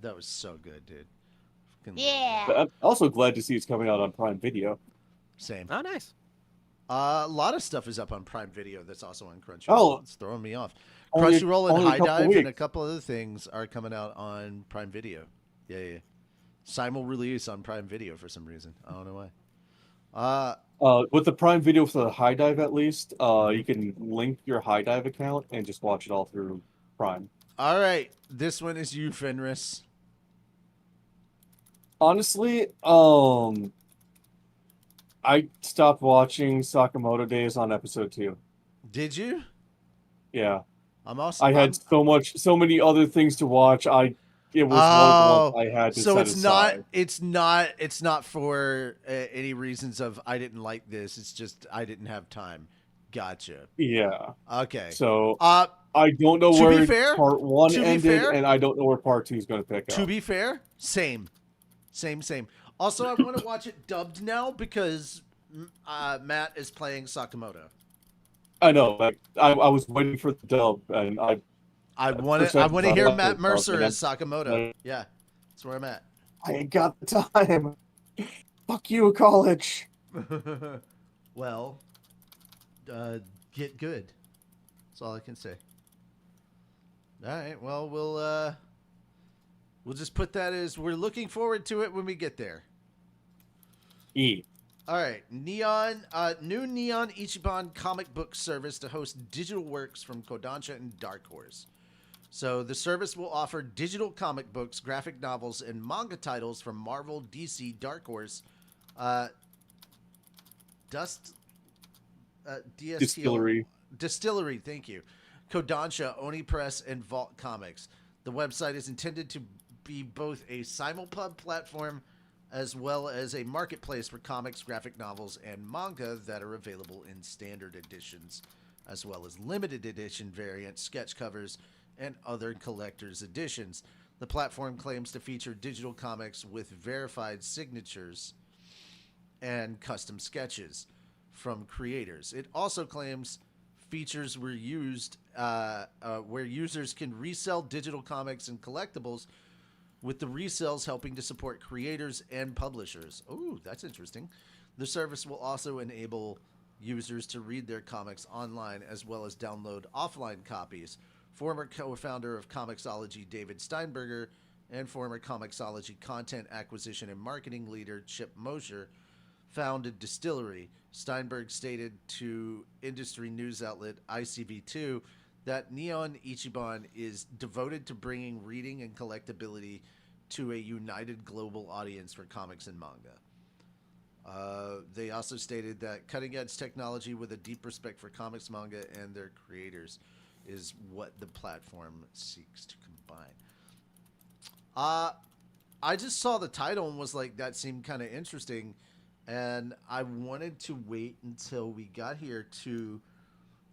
That was so good, dude. Fucking love Yeah. But I'm also glad to see it's coming out on Prime Video. that. Same. Oh, nice. A lot of stuff is up on Prime Video that's also on Crunchyroll. Oh. It's throwing me off. Only- Crunchyroll and only a High couple Dive and a weeks. couple other things are coming out on Prime Video. Yeah. Simul release on Prime Video for some reason. I don't know why. With the Prime Video for the High Dive, at least, you can link your High Dive account and just watch it all through Prime. All right. This one is you, Fenris. Honestly, I stopped watching Sakamoto Days on episode 2. Did you? Yeah, I'm also. I had so many other things to watch. It was one of the ones I had to so set it's aside. it's not for any reasons of I didn't like this. It's just I didn't have time. Gotcha. Yeah. Okay. So Uh, I don't know to be where fair- part 1 to be ended, fair- and I don't know where part 2 is going to pick to up. be fair, same. Also, I want to watch it dubbed now because Matt is playing Sakamoto. I know. Like I was waiting for the dub, and I want to I hear like Matt it, Mercer and as Sakamoto. Yeah, that's where I'm at. I ain't got the time. Fuck you, college. Well, get good. That's all I can say. All right. Well, we'll just put that as we're looking forward to it when we get there. E. All right, new Neon Ichiban comic book service to host digital works from Kodansha and Dark Horse. So the service will offer digital comic books, graphic novels, and manga titles from Marvel, DC, Dark Horse, Distillery, thank you, Kodansha, Oni Press, and Vault Comics. The website is intended to be both a simulpub platform as well as a marketplace for comics, graphic novels, and manga that are available in standard editions, as well as limited edition variants, sketch covers, and other collector's editions. The platform claims to feature digital comics with verified signatures and custom sketches from creators. It also claims features were used where users can resell digital comics and collectibles, with the resales helping to support creators and publishers. Oh, that's interesting. The service will also enable users to read their comics online as well as download offline copies. Former co-founder of Comixology David Steinberger and former Comixology content acquisition and marketing leader Chip Mosher founded Distillery. Steinberg stated to industry news outlet ICV2 that Neon Ichiban is devoted to bringing reading and collectability to a united global audience for comics and manga. They also stated that cutting-edge technology with a deep respect for comics, manga, and their creators is what the platform seeks to combine. I just saw the title and was like, that seemed kind of interesting, and I wanted to wait until we got here to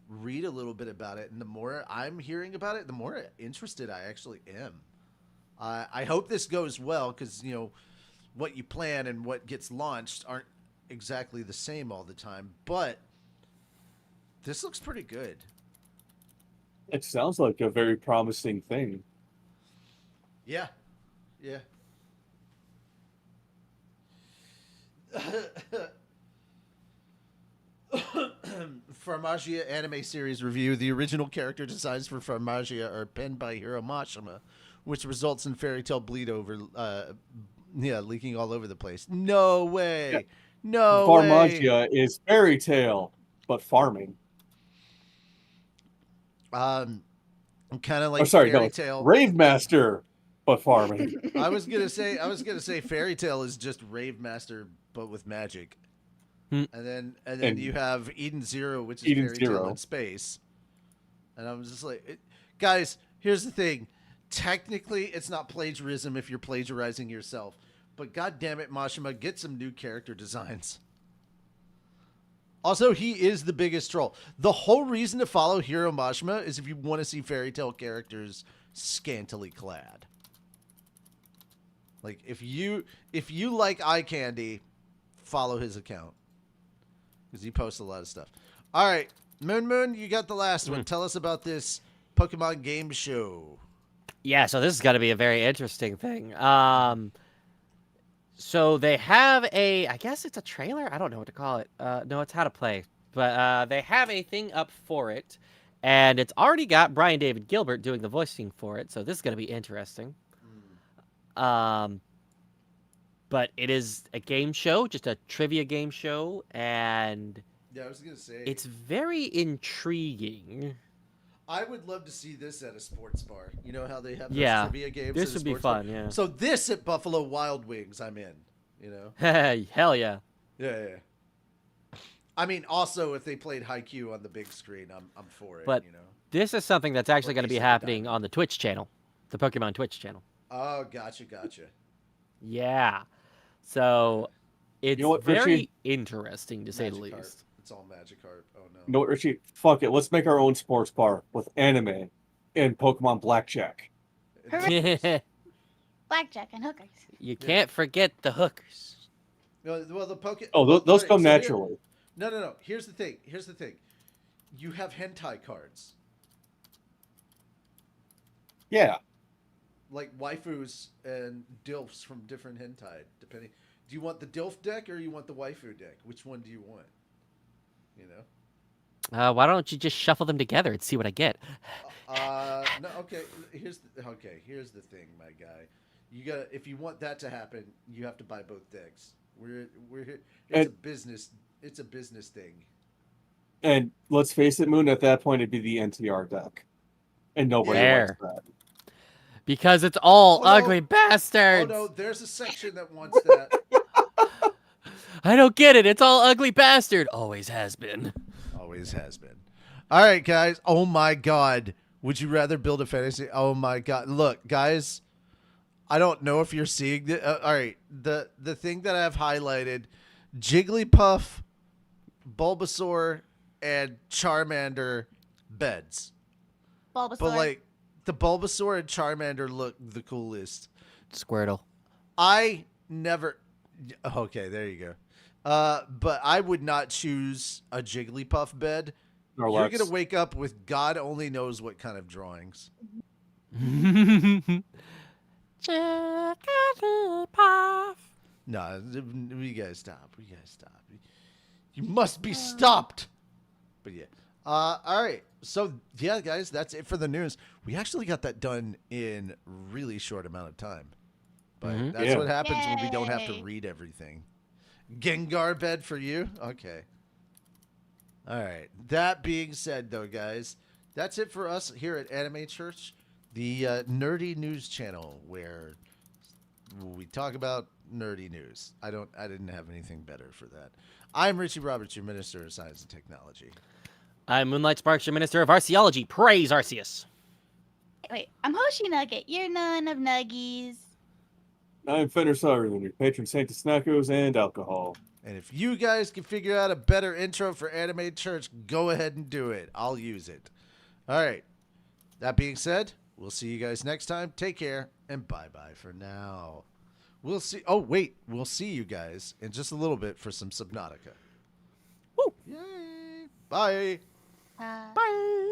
read a little bit about it, and the more I'm hearing about it, the more interested I actually am. I hope this goes well, because what you plan and what gets launched aren't exactly the same all the time, but this looks pretty good. It sounds like a very promising thing. Yeah. Farmagia anime series review. The original character designs for Farmagia are penned by Hiro Mashima, which results in fairy tale bleed over, leaking all over the place. No way. Yeah. No way. Farmagia is fairy tale, but farming. Kind of like Oh, sorry, no, fairy it's tale. Rave Master, but farming. I was gonna say fairy tale is just Rave Master, but with magic. Hmm. And then And you have Eden Zero, which is Eden fairy tale Zero. in space. And I was just like, guys, here's the thing. Technically, it's not plagiarism if you're plagiarizing yourself. But god damn it, Mashima, get some new character designs. Also, he is the biggest troll. The whole reason to follow Hiro Mashima is if you want to see fairy tale characters scantily clad. Like if you like eye candy, follow his account. Because he posts a lot of stuff. All right, Moon, you got the last one. Tell us about this Pokemon game show. Yeah, so this is going to be a very interesting thing. So they have I guess it's a trailer? I don't know what to call it. No, it's how to play. But they have a thing up for it, and it's already got Brian David Gilbert doing the voicing for it, so this is going to be interesting. But it is a game show, just a trivia game show, and Yeah, I was going to say. it's very intriguing. I would love to see this at a sports bar. You know how they have those Yeah, trivia games this at a would be sports bar? fun, yeah. So this at Buffalo Wild Wings, I'm in. You know? Hell yeah. Yeah. I mean, also if they played Haikyuu on the big screen, I'm for it. But you know. this is something that's actually going to be Ace of the happening Diamond. on the Twitch channel, the Pokemon Twitch channel. Oh, gotcha. Yeah. So it's You know what, very Richie? interesting to say the Magikarp. least. It's all Magikarp. Oh no. You know what, Richie? Fuck it. Let's make our own sports bar with anime and Pokemon Blackjack. You Blackjack and hookers. can't forget the hookers. Well, the Oh, those come naturally. No. Here's the thing. You have hentai cards, Yeah. like waifus and dilfs from different hentai, depending. Do you want the dilf deck or you want the waifu deck? Which one do you want? You know. Why don't you just shuffle them together and see what I get? No. Okay. Here's the thing, my guy. You got if you want that to happen, you have to buy both decks. We're here. It's a business thing. And let's face it, Moon, at that point, it'd be the NTR deck. And nobody There. likes that. Because it's all Oh, no. ugly Oh bastards. no, there's a section that wants that. I don't get it. It's all ugly bastard. Always has been. Always has been. All right, guys. Oh my God. Would you rather build a fantasy? Oh my God. Look, guys. I don't know if you're seeing the. All right, the thing that I've highlighted: Jigglypuff, Bulbasaur, and Charmander beds. Bulbasaur. But like the Bulbasaur and Charmander look the coolest. Squirtle. I never. Okay, there you go. But I would not choose a Jigglypuff bed. Or You're Lex. gonna wake up with God only knows what kind of drawings. Jigglypuff. No, we gotta stop. You must be stopped. But yeah. All right. So yeah, guys, that's it for the news. We actually got that done in really short amount of time. But that's Yeah. what happens when we don't have to Yay. read everything. Gengar bed for you? Okay. All right. That being said, though, guys, that's it for us here at Anime Church, the nerdy news channel where we talk about nerdy news. I didn't have anything better for that. I'm Richie Roberts, your Minister of Science and Technology. I'm Moonlight Sparks, your Minister of Arceology. Praise Arceus. Wait, I'm Hoshi Nugget. You're none of Nuggies. I'm Fender Sauerland, your patron saint of snackos and alcohol. And if you guys can figure out a better intro for Anime Church, go ahead and do it. I'll use it. All right. That being said, we'll see you guys next time. Take care and bye-bye for now. We'll see. Oh, wait. We'll see you guys in just a little bit for some Subnautica. Woo. Yay. Bye. Bye.